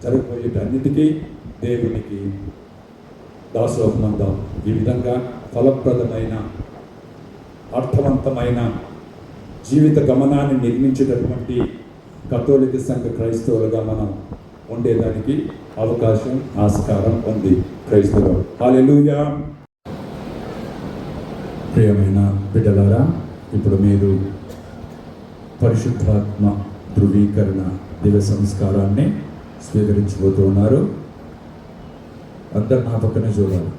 జరగబోయేట అన్నిటికీ దేవునికి దాసోహమందాం. ఈ విధంగా ఫలప్రదమైన అర్థవంతమైన జీవిత గమనాన్ని నిర్మించేటటువంటి కథోలిక సంఘ క్రైస్తవులుగా మనం ఉండేదానికి అవకాశం ఆస్కారం ఉంది. క్రైస్తవులు హల్లెలూయా. ప్రియమైన బిడ్డలారా, ఇప్పుడు మీరు పరిశుద్ధాత్మ ధృవీకరణ దివ్య సంస్కారాన్ని స్వీకరించబోతూ ఉన్నారు. అందరు నా పక్కనే చూడాలి,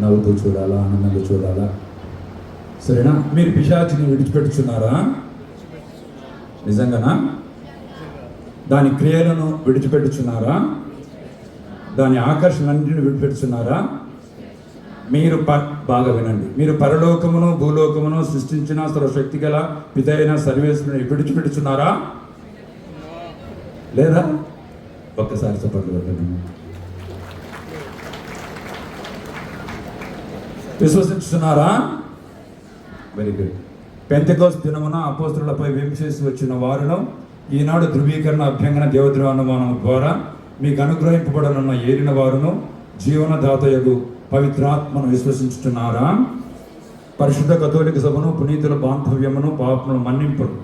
నవ్వుతూ చూడాలా, ఆనందంగా చూడాలా, సరేనా? మీరు పిశాచిని విడిచిపెట్టుచున్నారా? నిజంగానా? దాని క్రియలను విడిచిపెట్టుచున్నారా? దాని ఆకర్షణలన్నింటిని విడిచిపెట్టుచున్నారా? మీరు బాగా వినండి. మీరు పరలోకమును భూలోకమును సృష్టించిన సర్వశక్తి గల పితైన సర్వేశ్వరుని విడిచిపెట్టుచున్నారా లేదా? ఒక్కసారి చెప్పండి. విశ్వసించుతున్నారా? Very good. పెంతెకోస్తు దినమున అపోస్తలులపై వేంచేసి వచ్చిన వారును ఈనాడు ధృవీకరణ అభ్యంగన దేవద్రానుమానం ద్వారా మీకు అనుగ్రహింపబడనున్న ఏలిన వారును జీవనదాతయగు పవిత్రాత్మను విశ్వసించుతున్నారా? పరిశుద్ధ కథోలిక సభను, పునీతుల బాంధవ్యమును, పాపమును మన్నింపును,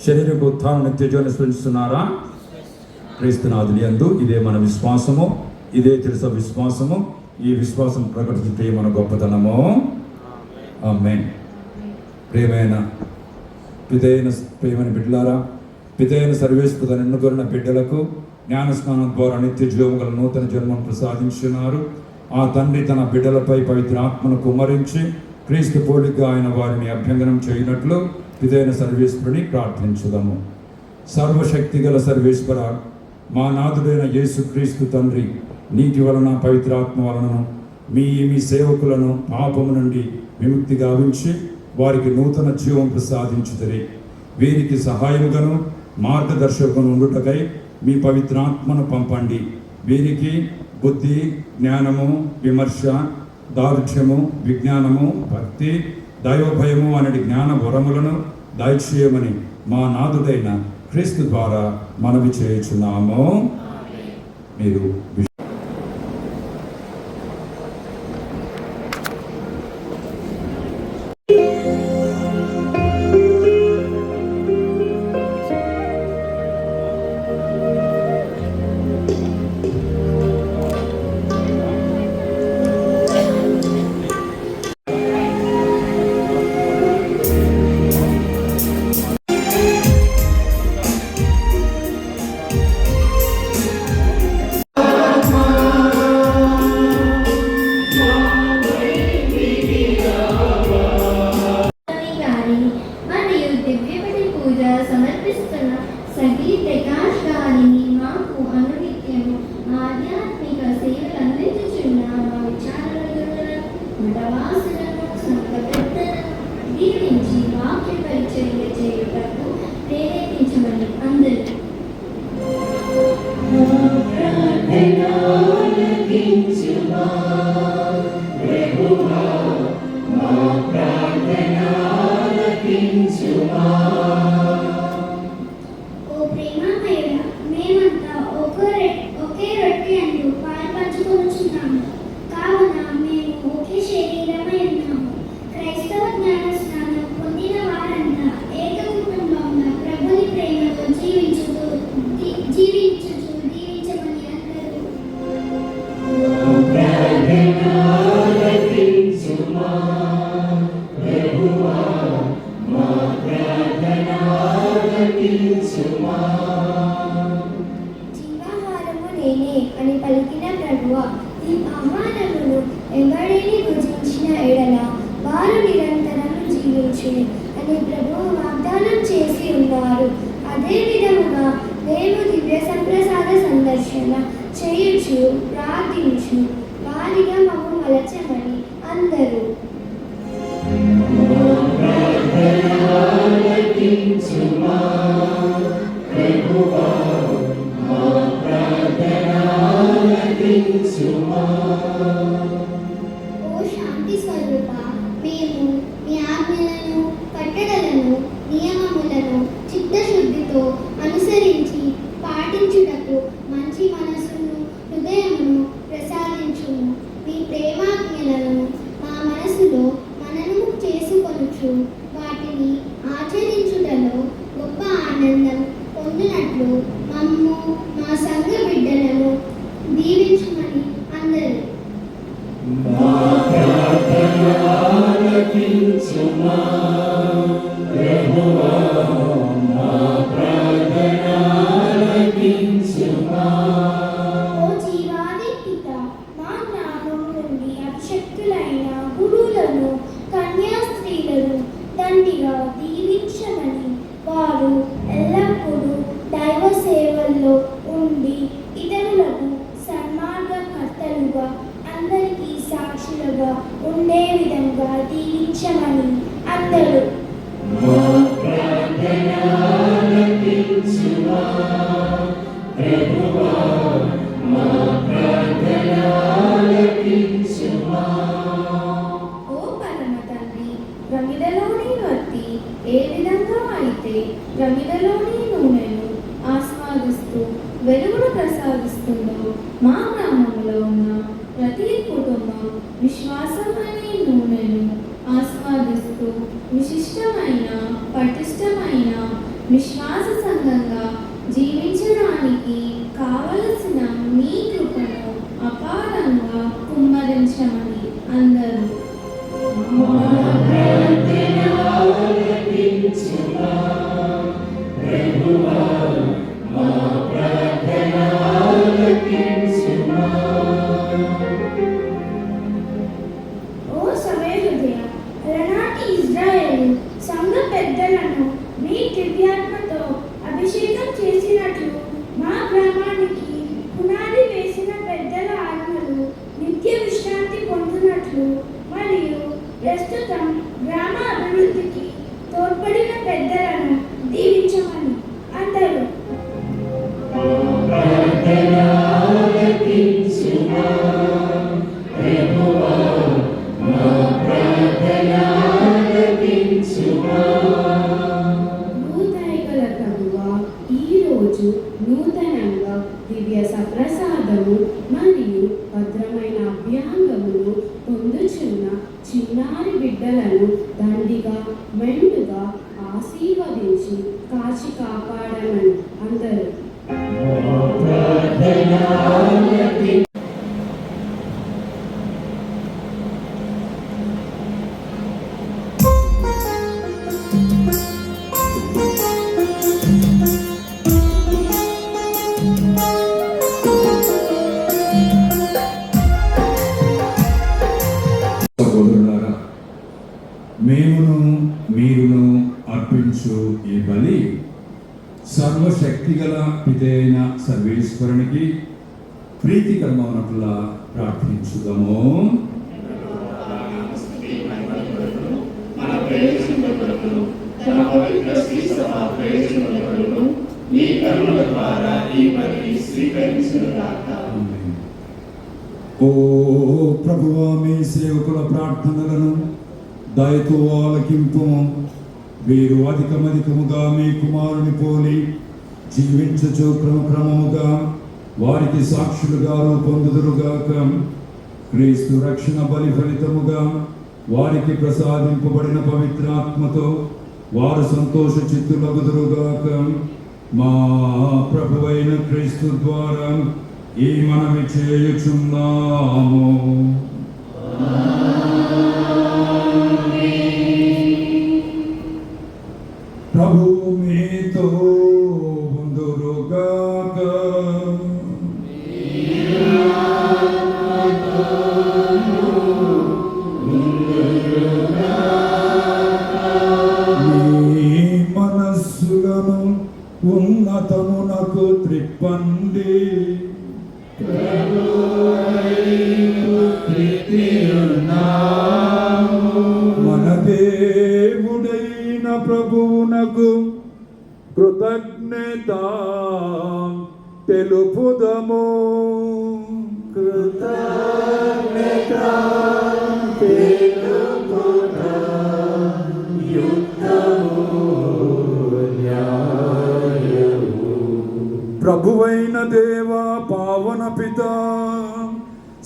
శరీరపు ఉత్థానం నిత్యజీవన విశ్వసిస్తున్నారా? క్రీస్తునాథుని యందు ఇదే మన విశ్వాసము, ఇదే తెలుస విశ్వాసము. ఈ విశ్వాసం ప్రకటించే మన గొప్పతనము. ఆమేన్. ప్రియమైన బిడ్డలారా, పితైన సర్వేశ్వరుని ఎన్నుకొన్న బిడ్డలకు జ్ఞానస్నానం ద్వారా నిత్య జీవము గల నూతన జన్మను ప్రసాదించున్నారు. ఆ తండ్రి తన బిడ్డలపై పవిత్ర ఆత్మను కుమ్మరించి క్రీస్తు పోలిక ఆయన వారిని అభ్యంగనం చేయనట్లు పితైన సర్వేశ్వరుని ప్రార్థించుదాము. సర్వశక్తి గల సర్వేశ్వర, మా నాథుడైన యేసు క్రీస్తు తండ్రి నీటి వలన పవిత్రాత్మ వలనను మీ సేవకులను పాపము నుండి విముక్తి గావించి వారికి నూతన జీవం ప్రసాదించుతరి. వీరికి సహాయముగాను మార్గదర్శకును ఉండుటకై మీ పవిత్రాత్మను పంపండి. వీరికి బుద్ధి, జ్ఞానము, విమర్శ, దారుఢ్యము, విజ్ఞానము, భక్తి, దైవభయము అనేది జ్ఞాన వరములను దయచేయమని మా నాథుడైన క్రీస్తు ద్వారా మనవి చేయుచున్నాము. మీరు ఎవరిని భుజించిన ఎడల వారు నిరంతరం జీవించు అని ప్రభువు వాగ్దానం చేసి ఉన్నారు. అదే విధముగా మేము దివ్య సంప్రసాద సందర్శన చేయుచు ప్రార్థించు వారిగా మమ్ము మలచమని అందరూ ఓ శాంతి స్వరూప, మేము మీ ఆజ్ఞలను, కట్టడలను, నియమములను చిత్తశుద్ధితో అనుసరించి పాటించుటకు మంచి మనసును, హృదయమును ప్రసాదించుము. మీ ప్రేమాజ్ఞలను మా మనసులో మననము చేసుకొనుచు వాటిని ఆచరించుటలో గొప్ప ఆనందం పొందినట్లు మమ్ము మా సంఘ బిడ్డలను దీవించమని అందరూ ఓ జీవాది పిత, మా జ్ఞానం నుండి అభిషక్తులైన గురువులను, కన్యా స్త్రీలను దండిగా దీవించమని, వారు ఎల్లప్పుడూ దైవ సేవల్లో ఉండి ఇతరులకు సన్మార్గకర్తలుగా అందరికీ సాక్షులుగా ఉండే విధంగా దీవించమని అందరూ ఓ పరమ తండ్రి, ప్రమిదలోని వత్తి ఏ విధంగా అయితే ప్రమిదలోని నూనెను ఆస్వాదిస్తూ వెలుగును ప్రసాదిస్తుందో, మా గ్రామంలో ఉన్న ప్రతి కుటుంబం విశ్వాసం అనే నూనెను ఆస్వాదిస్తూ విశిష్టమైన, పటిష్టమైన విశ్వాస సంఘంగా జీవించడానికి కావలసిన మీ కృపను అపారంగా కుమ్మరించమని అందరూ ఓ సమయహృదయ, అలనాటి ఇజ్రాయేలు సంఘ పెద్దలను మీ దివ్యాత్మతో అభిషేకం చేసినట్లు మా గ్రామానికి పునాది వేసిన పెద్దల ఆత్మలు నిత్య విశ్రాంతి పొందినట్లు మరియు ప్రస్తుతం గ్రామ అభివృద్ధికి తోడ్పడిన పెద్దలను దీవించమని అందరూ భూదయగల ప్రభువా, ఈరోజు నూతనంగా దివ్య సప్రసాదము మరియు భద్రమైన అభ్యాంగమును పొందుచున్న చిన్నారి బిడ్డలను దండిగా మెండుగా ఆశీర్వదించి కాచి కాపాడమని అందరూ సహోదరులారా, మేమును మీరును అర్పించు ఈ బలి సర్వశక్తిగల పితైన సర్వేశ్వరునికి ప్రీతికరమైనట్లా ప్రార్థించుదాము. ఓ ప్రభువా, మీ సేవకుల ప్రార్థనలను దయతో ఆలకింపు. వీరు అధికమధికముగా మీ కుమారుని పోలి జీవించచు క్రమక్రమముగా వారికి సాక్షులుగా రూపొందుదురుగాక. క్రీస్తు రక్షణ బలి ఫలితముగా వారికి ప్రసాదింపబడిన పవిత్రాత్మతో వారు సంతోష చిత్తులగుదురుగాక. మా ప్రభువైన క్రీస్తు ద్వారా ఈ మనవి చేయుచున్నాము. ప్రభు మీతో ఉందురుగాక. మన దేవుడైన ప్రభువునకు కృతజ్ఞత తెలుపుదము. ప్రభువైన దేవా, పావన పిత,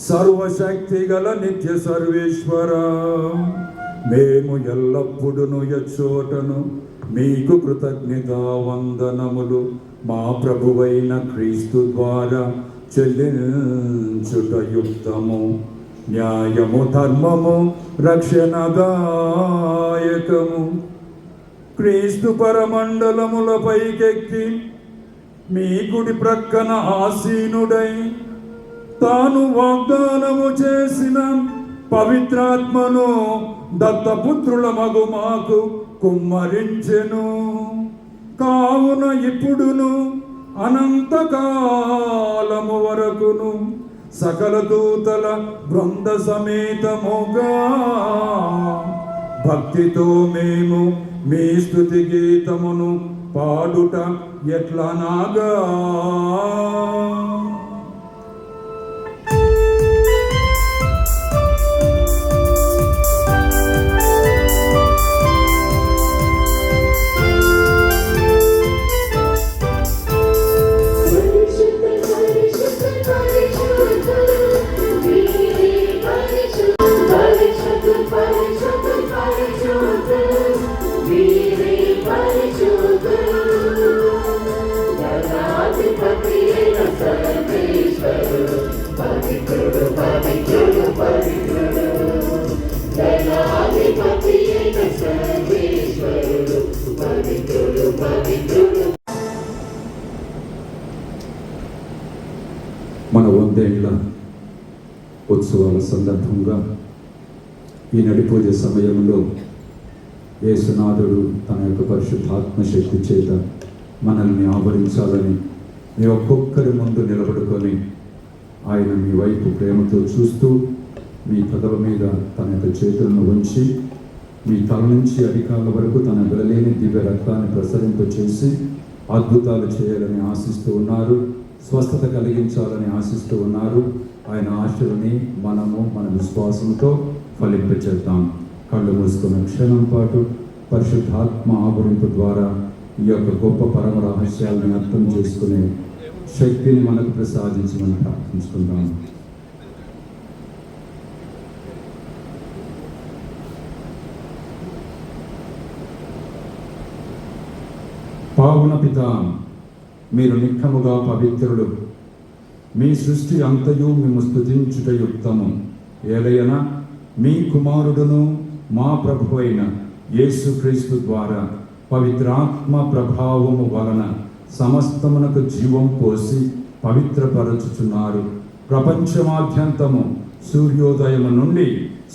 సర్వశక్తి గల నిత్య సర్వేశ్వర, మేము ఎల్లప్పుడూ ఎచ్చోటను మీకు కృతజ్ఞత వందనములు మా ప్రభువైన క్రీస్తు ద్వారా చెల్లించుట యుక్తము, న్యాయము, ధర్మము, రక్షణదాయకము. క్రీస్తు పరమండలముల పైకెక్కి మీ కుడి ప్రక్కన ఆసీనుడై తాను వాగ్దానము చేసిన పవిత్రాత్మను దత్తపుత్రుల మగు మాకు కుమ్మరించెను. కావున ఇప్పుడును అనంతకాలము వరకును సకల దూతల బృంద సమేతముగా భక్తితో మేము మీ స్తుతి గీతమును పాడుట ఎట్లనాగా, మన 100 ఏళ్ల ఉత్సవాల సందర్భంగా ఈనాటి పూజ సమయంలో యేసునాథుడు తన యొక్క పరిశుద్ధాత్మ శక్తి చేత మనల్ని ఆవరించాలని మీ ఒక్కొక్కరి ముందు నిలబడుకొని ఆయన మీ వైపు ప్రేమతో చూస్తూ మీ పదవ మీద తన యొక్క చేతులను ఉంచి మీ తల నుంచి అధికారుల వరకు తన వెలలేని దివ్య రక్తాన్ని ప్రసరింపచేసి అద్భుతాలు చేయాలని ఆశిస్తూ ఉన్నారు. స్వస్థత కలిగించాలని ఆశిస్తూ ఉన్నారు. ఆయన ఆశలని మనము మన విశ్వాసంతో ఫలింపచేద్దాం. కళ్ళు మూసుకున్న క్షణం పాటు పరిశుద్ధాత్మ ఆవరింపు ద్వారా ఈ యొక్క గొప్ప పరమ రహస్యాలను అర్థం చేసుకునే శక్తిని మనకు ప్రసాదించమని ప్రార్థించుకుందాం. పావన పిత, మీరు నిక్కముగా పవిత్రుడు. మీ సృష్టి అంతయు మేము స్తుతించుట యుక్తము. ఏలయన మీ కుమారుడును మా ప్రభు అయిన యేసుక్రీస్తు ద్వారా పవిత్రాత్మ ప్రభావము వలన సమస్తమునకు జీవం పోసి పవిత్రపరచుచున్నారు. ప్రపంచమాద్యంతము సూర్యోదయం నుండి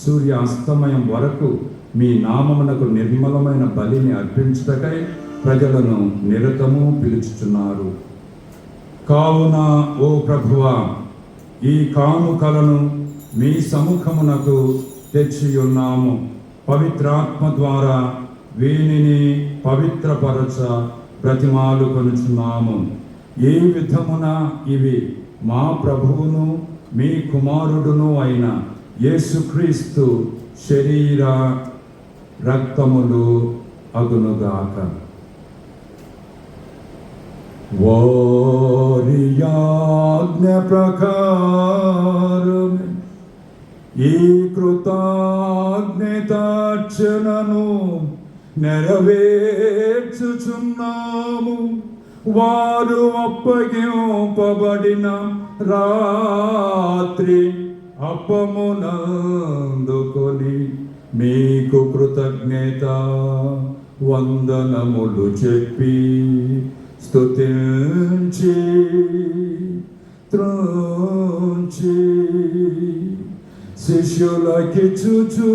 సూర్యాస్తమయం వరకు మీ నామమునకు నిర్మలమైన బలిని అర్పించుటకై ప్రజలను నిరతము పిలుచుచున్నారు. కావున ఓ ప్రభువా, ఈ కానుకలను మీ సముఖమునకు తెచ్చియున్నాము. పవిత్రాత్మ ద్వారా వీనిని పవిత్రపరచ బ్రతిమాలు కొనుచున్నాము. ఏ విధమున ఇవి మా ప్రభువును మీ కుమారుడును అయిన యేసుక్రీస్తు శరీర రక్తములు అగునుగాక. వారి ఆజ్ఞ ప్రకారం ఈ కృతజ్ఞతార్చనను నెరవేర్చుచున్నాము. వారు అప్పగింపబడిన రాత్రి అప్పమునందుకొని మీకు కృతజ్ఞత వందనములు చెప్పి స్తుతించి త్రోంచి శిష్యులకిచ్చుచు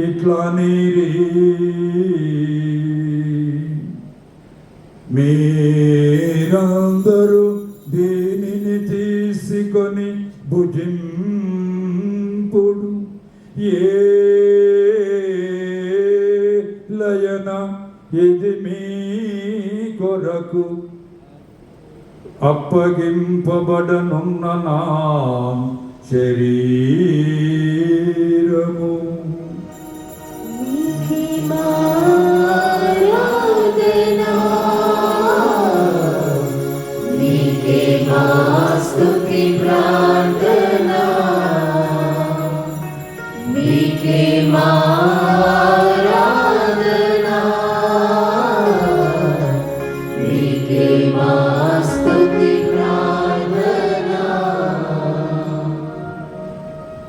ఇట్లా నీరి, మీరందరూ దీనిని తీసుకొని భుజింపుడు. నింపుడు లయన ఇది మీ కొరకు అప్పగింపబడనున్న నా శరీరము.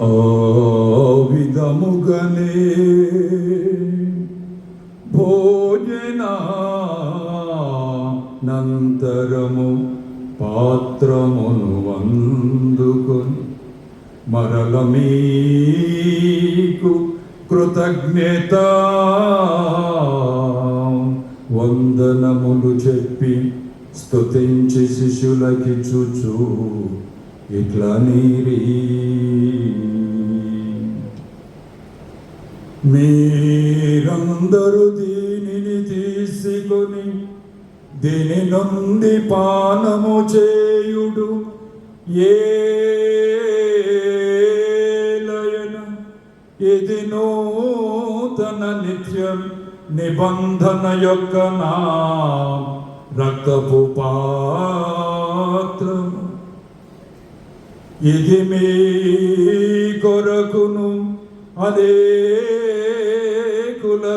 ఆ విధముగనే భోజనానంతరము పాత్రమును అందుకొని మరల మీకు కృతజ్ఞత వందనములు చెప్పి స్తుతించి శిష్యులకిచ్చుచు ఇట్లా నీరి మీరందరూ దీనిని తీసుకొని దీని నుండి పానము చేయుడు. ఏలయన ఇది నూతన నిత్య నిబంధన యొక్క నా రక్తపు పాత్రము. ఇది మీ కొరకును అనేకుల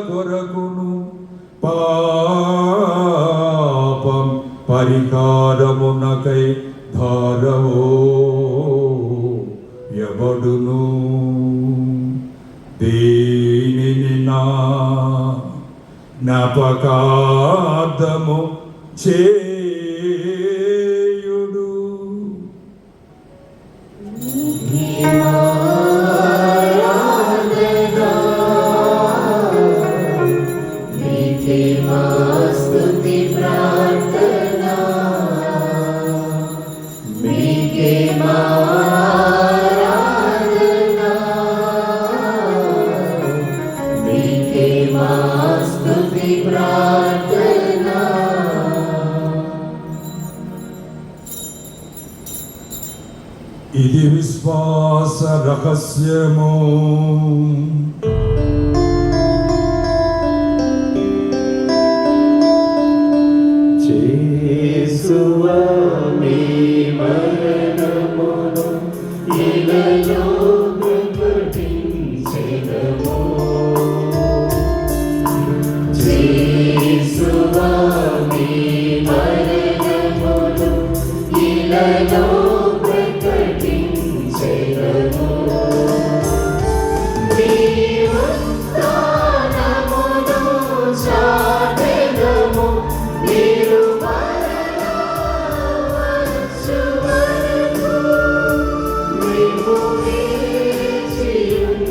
కొరకును పాపం పరిహారమునకై ధారవో ఎవడును దీనిని నా జ్ఞాపకార్థము చేయుడు. ఇది విశ్వాస రహస్యము. యేసువా మీ మరణమును ఇలలో ప్రకటించెదము. యేసువా మీ మరణమును ఇలలో ప్రకటించెదము. మీ ఉత్థానమును చాటెదము. మీరు మరణవచ్చు వరకు మేము వేచియుందుము.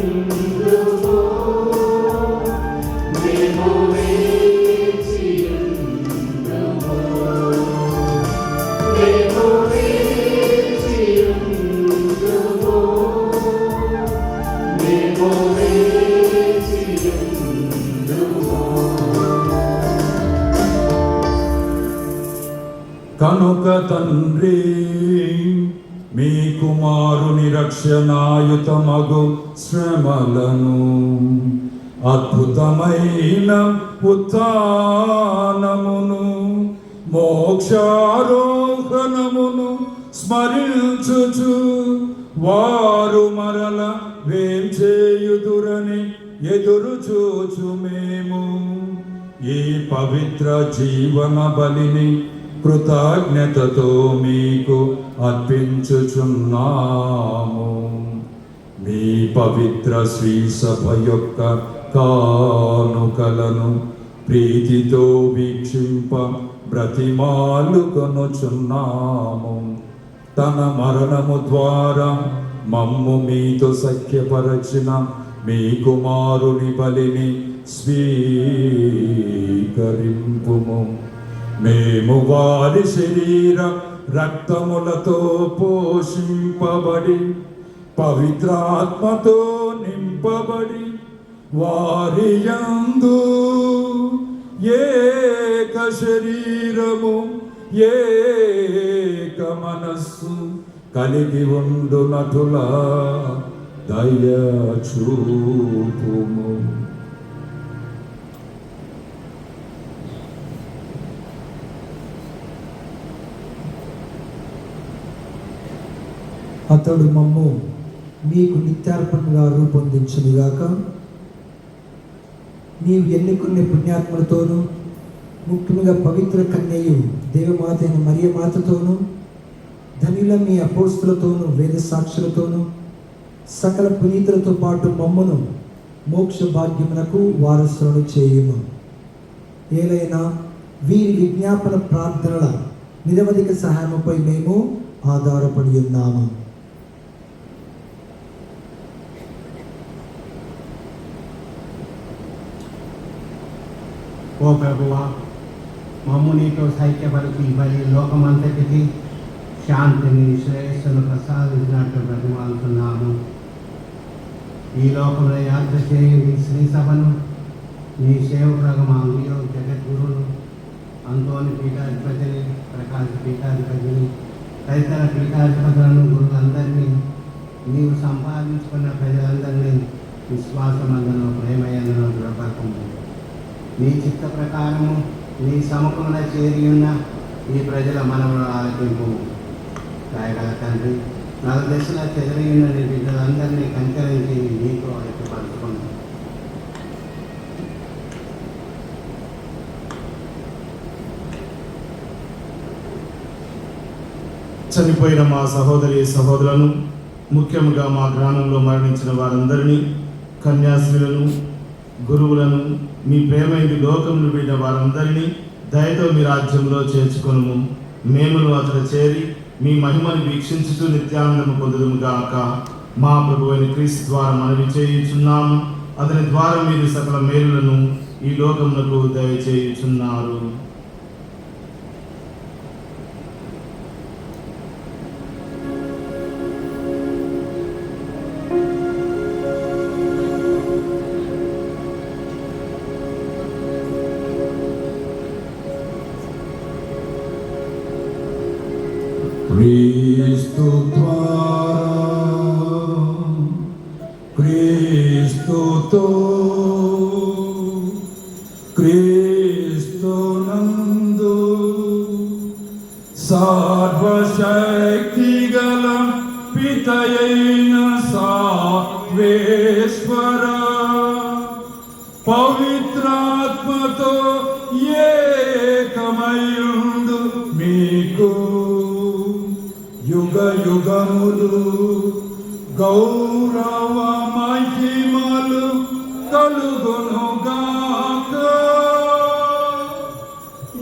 మేము వేచియుందుము. మేము వేచియుందుము. మేము వేచియుందుము. కనుక తండ్రి మీ కుమారుని రక్షణాయుతమగు శ్రమలను అద్భుతమైన ఉత్థానమును మోక్షారోహణమును స్మరించుచు వారు మరల వేంచేయుదురని ఎదురు చూచు మేము ఈ పవిత్ర జీవన బలిని కృతజ్ఞతతో మీకు అర్పించుచున్నాము. మీ పవిత్ర శ్రీ సభ యొక్క కానుకలను ప్రీతితో వీక్షింప బ్రతిమాలుకొనుచున్నాము. తన మరణము ద్వారా మమ్ము మీతో సఖ్యపరచిన మీ కుమారుని బలిని స్వీకరింపుము. మేము వారి శరీర రక్తములతో పోషింపబడి పవిత్రాత్మతో నింపబడి వారి యందు ఏక శరీరము ఏక మనస్సు కలిగి ఉండునటులా దయచూపుము. అతడు మమ్ము మీకు నిత్యార్పణగా రూపొందించునుగాక. నీవు ఎన్నుకున్న పుణ్యాత్మలతోనూ ముఖ్యంగా పవిత్ర కన్యయు దేవమాత అయిన మరియ మాతతోనూ ధనిల మీ అపోస్తులతోనూ వేద సాక్షులతోనూ సకల పునీతులతో పాటు మమ్మను మోక్ష భాగ్యమునకు వారసులను చేయుము. ఏలైనా వీరి విజ్ఞాపన ప్రార్థనల నిరవధిక సహాయముపై మేము ఆధారపడి ఉన్నాము. ఓ ప్రభువా, మమ్ము నీతో సైక్యపరిచి బలి లోకమంతటికి శాంతిని శ్రేయస్సును ప్రసాదించినట్టు బ్రతిమాలుతున్నాము. ఈ లోకంలో యాత్ర చేయు నీ శ్రీ సభను నీ సేవకులకు మా అంగియో జగద్గురును అంతోని పీఠాధిపతిని ప్రకాశ పీఠాధిపతిని తదితర పీఠాధిపతులను గురువులందరినీ నీవు సంపాదించుకున్న ప్రజలందరినీ విశ్వాసమందును ప్రేమయందును దృఢపరచము. నీ చిత్త ప్రకారము నీ సముఖమున చేరి ఉన్న ఈ ప్రజల మనమును ఆలకింపు. దయగల తండ్రి, నలుదశల చెదిరి ఉన్న నీ బిడ్డలందరినీ కనికరించి నీకు ఐక్యపరచుకుంటాం. చనిపోయిన మా సహోదరి సహోదరులను, ముఖ్యంగా మా గ్రామంలో మరణించిన వారందరినీ, కన్యాశ్రీలను, గురువులను, మీ ప్రేమైంది లోకమును వీడిన వారందరినీ దయతో మీ రాజ్యంలో చేర్చుకొనుము. మేమును అతడు చేరి మీ మహిమను వీక్షించుతూ నిత్యానందము పొందుదుముగాక. మా ప్రభువైన క్రీస్తు ద్వారా మనవి చేయుచున్నాము. అతని ద్వారా మీరు సకల మేలులను ఈ లోకమునకు దయచేయుచున్నారు. క్రీస్తు ద్వారా, క్రీస్తుతో, క్రీస్తునందు సర్వశక్తిగల పితయైన సర్వేశ్వర పవిత్రాత్మతో ఏకమయుండు మీకు యుగ యుగములు గౌరవ మహిమలు కలుగునుగాక.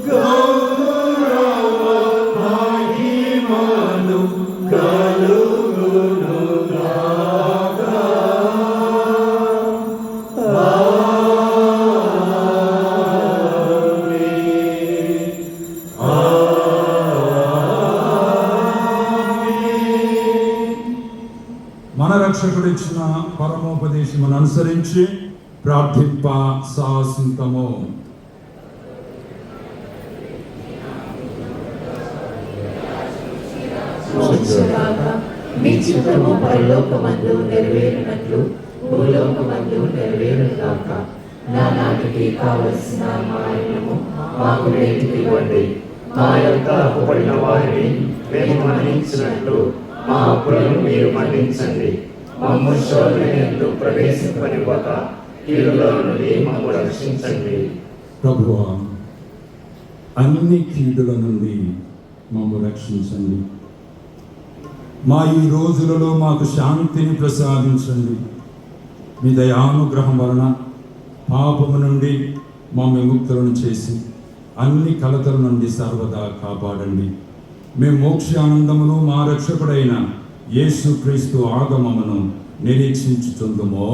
గౌరవ మహిమలు కలుగునుగాక. మన రక్షకుడిచ్చిన పరమోపదేశమును అనుసరించి ప్రార్థింప సాహసింతము. మీ చిత్తము పరలోకమందు నెరవేరినట్లు భూలోకమందు నెరవేరుగాక. నానాటికి కావలసిన మాయము మాకు నేటికి ఇవ్వండి. మా యొక్క అప్పుబడిన వారిని మేము మన్నించినట్లు మా అప్పులను మీరు మన్నించండి. మమ్ము శోధనయందు ప్రవేశింపనివ్వక కీడులో నుండి మమ్ము రక్షించండి. ప్రభువా, అన్ని కీడుల నుండి మమ్ము రక్షించండి. మా ఈ రోజులలో మాకు శాంతిని ప్రసాదించండి. మీ దయానుగ్రహం వలన పాపము నుండి మా విముక్తులను చేసి అన్ని కలతల నుండి సర్వదా కాపాడండి. మేము మోక్షానందమును మా రక్షకుడైన యేసుక్రీస్తు ఆగమమును నిరీక్షించుచుందుము.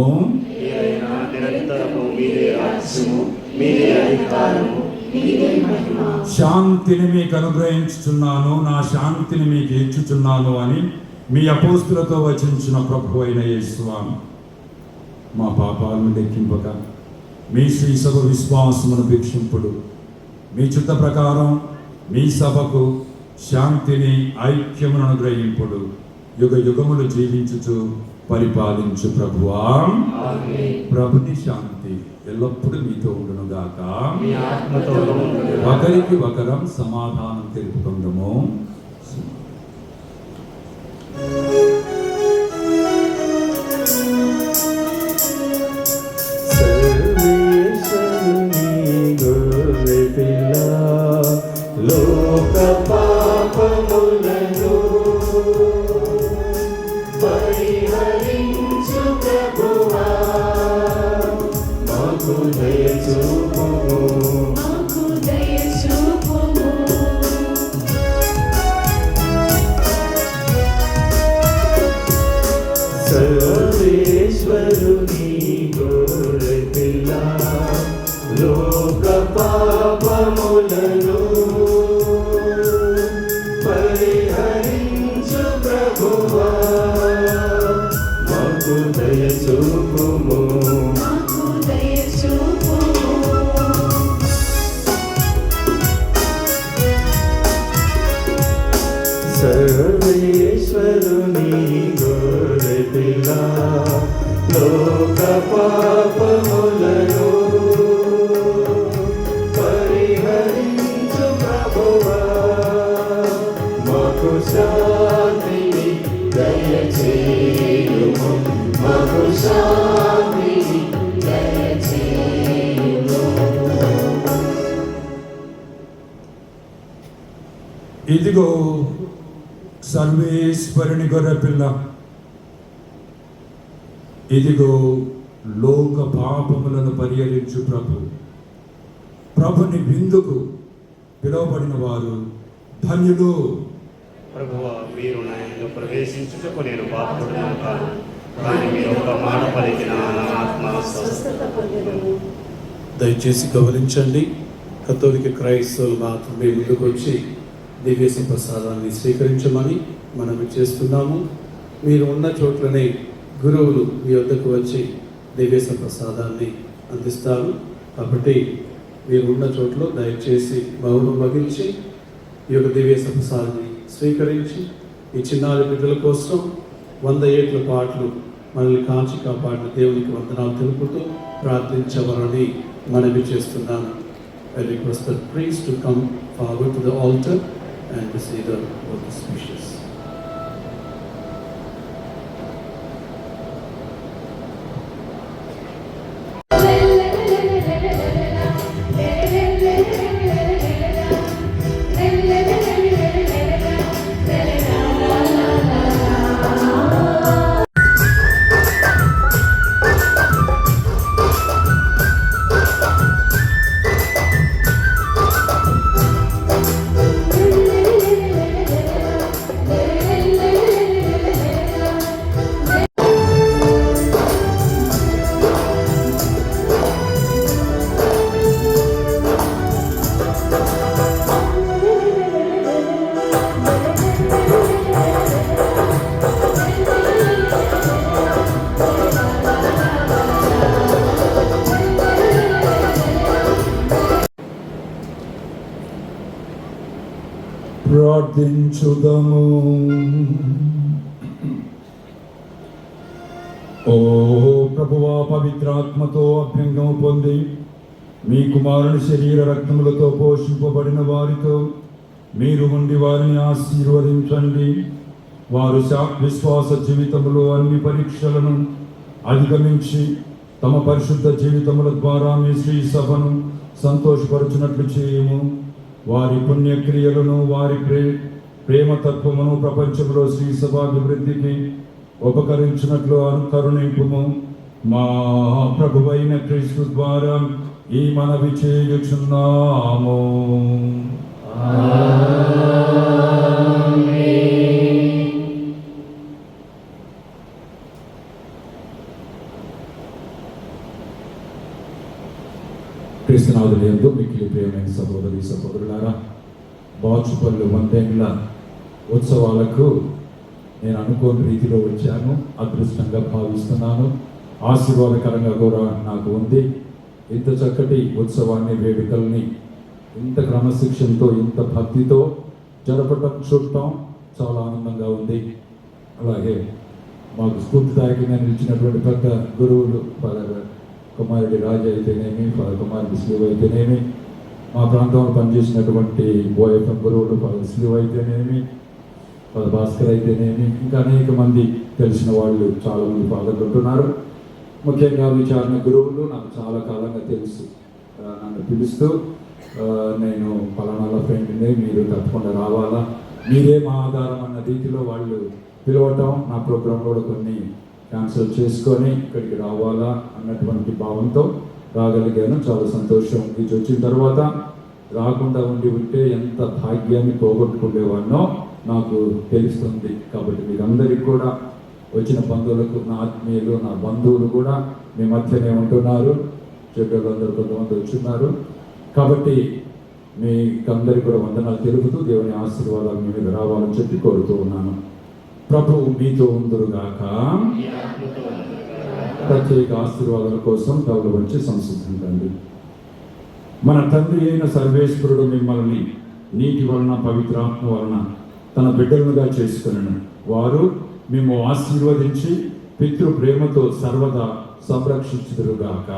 శాంతిని మీకు అనుగ్రహించుచున్నాను, నా శాంతిని మీకు ఇచ్చుచున్నాను అని మీ అపోస్తులతో వచించిన ప్రభు అయిన యేసువాను మా పాపాలను లెక్కింపక మీ శ్రీ సభ విశ్వాసమును భిక్షింపుడు. మీ చిత్త ప్రకారం మీ సభకు శాంతిని ఐక్యమును అనుగ్రహింపుడు. యుగ యుగములు జీవించుచు పరిపాలించు ప్రభువా. ప్రభుని శాంతి ఎల్లప్పుడూ మీతో ఉండునుగాక. ఒకరికి ఒకరం సమాధానం తెలుపుకుందాము. లోక పాపములను పరిహరించు ప్రభువా, మాకు దయ చూపుము, మాకు దయ చూపుము. సర్వేశ్వరుని గొర్రె పిల్ల లోక పాపములను పరిహరించు ప్రభువా, మాకు దయ చూపుము, మాకు దయ చూపుము. సర్వేశ్వరుని గొర్రె పిల్ల లోక పాపములను పరిహరించు ప్రభువా, మాకు శాంతిని దయచేయుము, మాకు శాంతిని దయచేయుము. ఇదిగో సర్వేశ్వరుని గొర్రెపిల్ల, ఇదిగో లోక పాపములను పరిహరించు ప్రభు. ప్రభుని విందుకు పిలువబడిన వారు ధన్యులు. ప్రభువా, మీరు నా యందు ప్రవేశించుటకు నేను పాత్రుడను కాను, కానీ మీరు ఒక మాట పలికిన నా ఆత్మ స్వస్థత పొందెను. దయచేసి గమనించండి, కథోలిక క్రైస్తవులు మాత్రమే ముందుకు వచ్చి దివ్య ప్రసాదాన్ని స్వీకరించమని మనం చేస్తున్నాము. మీరు ఉన్న చోట్లనే గురువులు మీ వద్దకు వచ్చి దివ్య ప్రసాదాన్ని అందిస్తారు. కాబట్టి మీరు ఉన్న చోట్ల దయచేసి మౌనం వహించి ఈ యొక్క దివ్య ప్రసాదాన్ని స్వీకరించి ఈ చిన్నారి బిడ్డల కోసం 100 ఏళ్ల పాటలు మనల్ని కాచి కాపాడిన దేవునికి వందనాలు తెలుపుతూ ప్రార్థించవరని మనవి చేస్తున్నాను. I request the priest to come forward to the altar and receive the Holy Species. ప్రార్థించుదము. ఓ ప్రభువా, పవిత్రాత్మతో అభ్యంగం పొంది మీ కుమారుని శరీర రక్తములతో పోషింపబడిన వారితో మీరు ఉండి వారిని ఆశీర్వదించండి. వారు విశ్వాస జీవితములో అన్ని పరీక్షలను అధిగమించి తమ పరిశుద్ధ జీవితముల ద్వారా మీ శ్రీ సభను సంతోషపరచునట్లు చేయము. వారి పుణ్యక్రియలను వారి ప్రేమతత్వమును ప్రపంచంలో శ్రీ సభాభివృద్ధికి ఉపకరించినట్లు కరుణింపుము. మా ప్రభువైన క్రీస్తు ద్వారా ఈ మనవి చేయుచున్నాము. క్రీస్తునాథుని యందు మిక్కిలి ప్రియమైన సహోదరి సహోదరులారా, బాచుపల్లి 100 ఏళ్ల ఉత్సవాలకు నేను అనుకోని రీతిలో వచ్చాను, అదృష్టంగా భావిస్తున్నాను, ఆశీర్వాదకరంగా కూడా నాకు ఉంది. ఇంత చక్కటి ఉత్సవాన్ని, వేడుకల్ని ఇంత క్రమశిక్షణతో, ఇంత భక్తితో జరపటం, చూడటం చాలా ఆనందంగా ఉంది. అలాగే మాకు స్ఫూర్తిదాయకంగా నిలిచినటువంటి పెద్ద గురువులు ఫాదర్ కుమారుడి రాజు అయితేనేమి, ఫాదర్ కుమారుడి శిలువ అయితేనేమి, మా ప్రాంతంలో పనిచేసినటువంటి ఓఎఫ్ఎం గురువులు ఫాదర్ శిలువ అయితేనేమి, ఫాదర్ భాస్కర్ అయితేనేమి, ఇంకా అనేక మంది తెలిసిన వాళ్ళు చాలామంది ఫాదర్లు ఉంటున్నారు. ముఖ్యంగా విచారణ గురువులు నాకు చాలా కాలంగా తెలుసు. నన్ను పిలుస్తూ నేను పలానా ఫ్రెండ్ని, మీరు తప్పకుండా రావాలా, మీరే మా ఆధారం అన్న రీతిలో వాళ్ళు పిలవటం, నా ప్రోగ్రాంలో కూడా కొన్ని క్యాన్సిల్ చేసుకొని ఇక్కడికి రావాలా అన్నటువంటి భావంతో రాగలిగాను. చాలా సంతోషం. ఇది వచ్చిన తర్వాత రాకుండా ఉంటే ఎంత భాగ్యాన్ని పోగొట్టుకునేవాడినో నాకు తెలుస్తుంది. కాబట్టి మీరందరికీ కూడా, వచ్చిన బంధువులకు, నా ఆత్మీయులు, నా బంధువులు కూడా మీ మధ్యనే ఉంటున్నారు. చెడ్డలందరూ కొంతమంది వచ్చున్నారు. కాబట్టి మీకందరికీ కూడా వందనాలు తెలుపుతూ దేవుని ఆశీర్వాదాలు మీ మీద రావాలని చెప్పి కోరుతూ ఉన్నాను. ప్రభువు మీతో ఉందురుగాక. ప్రత్యేక ఆశీర్వాదాల కోసం తవలు వచ్చి సంసిద్ధించండి. మన తండ్రి అయిన సర్వేశ్వరుడు మిమ్మల్ని నీటి వలన, పవిత్రాత్మ వలన తన బిడ్డలుగా చేసుకున్నాను. వారు మేము ఆశీర్వదించి పితృ ప్రేమతో సర్వదా సంరక్షించుదురుగాక.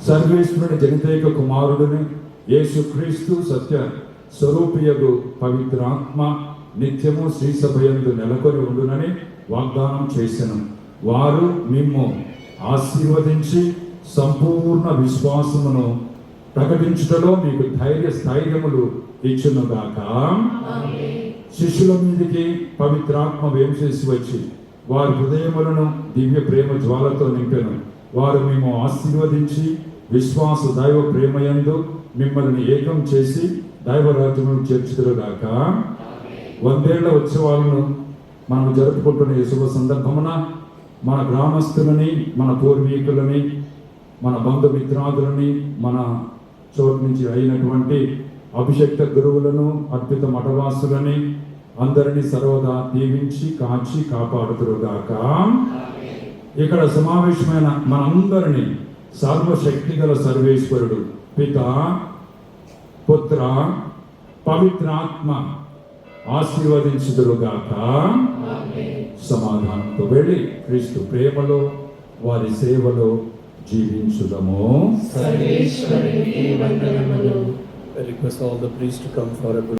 సర్వేశ్వరుని జనితైక కుమారుడిని యేసుక్రీస్తు సత్య స్వరూపియగు పవిత్రాత్మ నిత్యము శ్రీసభయందు నెలకొని ఉండునని వాగ్దానం చేసెను. వారు మిమ్ము ఆశీర్వదించి సంపూర్ణ విశ్వాసమును ప్రకటించుటలో మీకు స్థైర్యములు ఇచ్చునుగాక. శిష్యుల మీదకి పవిత్రాత్మ వేంచేసి వచ్చి వారి హృదయములను దివ్య ప్రేమ జ్వాలతో నింపెను. వారు మేము ఆశీర్వదించి విశ్వాస దైవ ప్రేమయందు మిమ్మల్ని ఏకం చేసి దైవరాజ్యమును చేర్చుదురుగాక. 100 ఏళ్ల ఉత్సవాలను మనం జరుపుకుంటున్న ఈ శుభ సందర్భమున మన గ్రామస్తులని, మన పూర్వీకులని, మన బంధుమిత్రాదులని, మన చోటు నుంచి అయినటువంటి అభిషక్త గురువులను, అద్భుత మఠవాసులని అందరినీ సర్వదా దీవించి కాచి కాపాడుదురుగాక. ఇక్కడ సమావేశమైన మనందరినీ సర్వశక్తి గల సర్వేశ్వరుడు పిత, పుత్ర, పవిత్రాత్మ ఆశీర్వదించుదురుగాక. సమాధానంతో వెళ్ళి క్రీస్తు ప్రేమలో, వారి సేవలో జీవించుదము. I request all the priests to come for a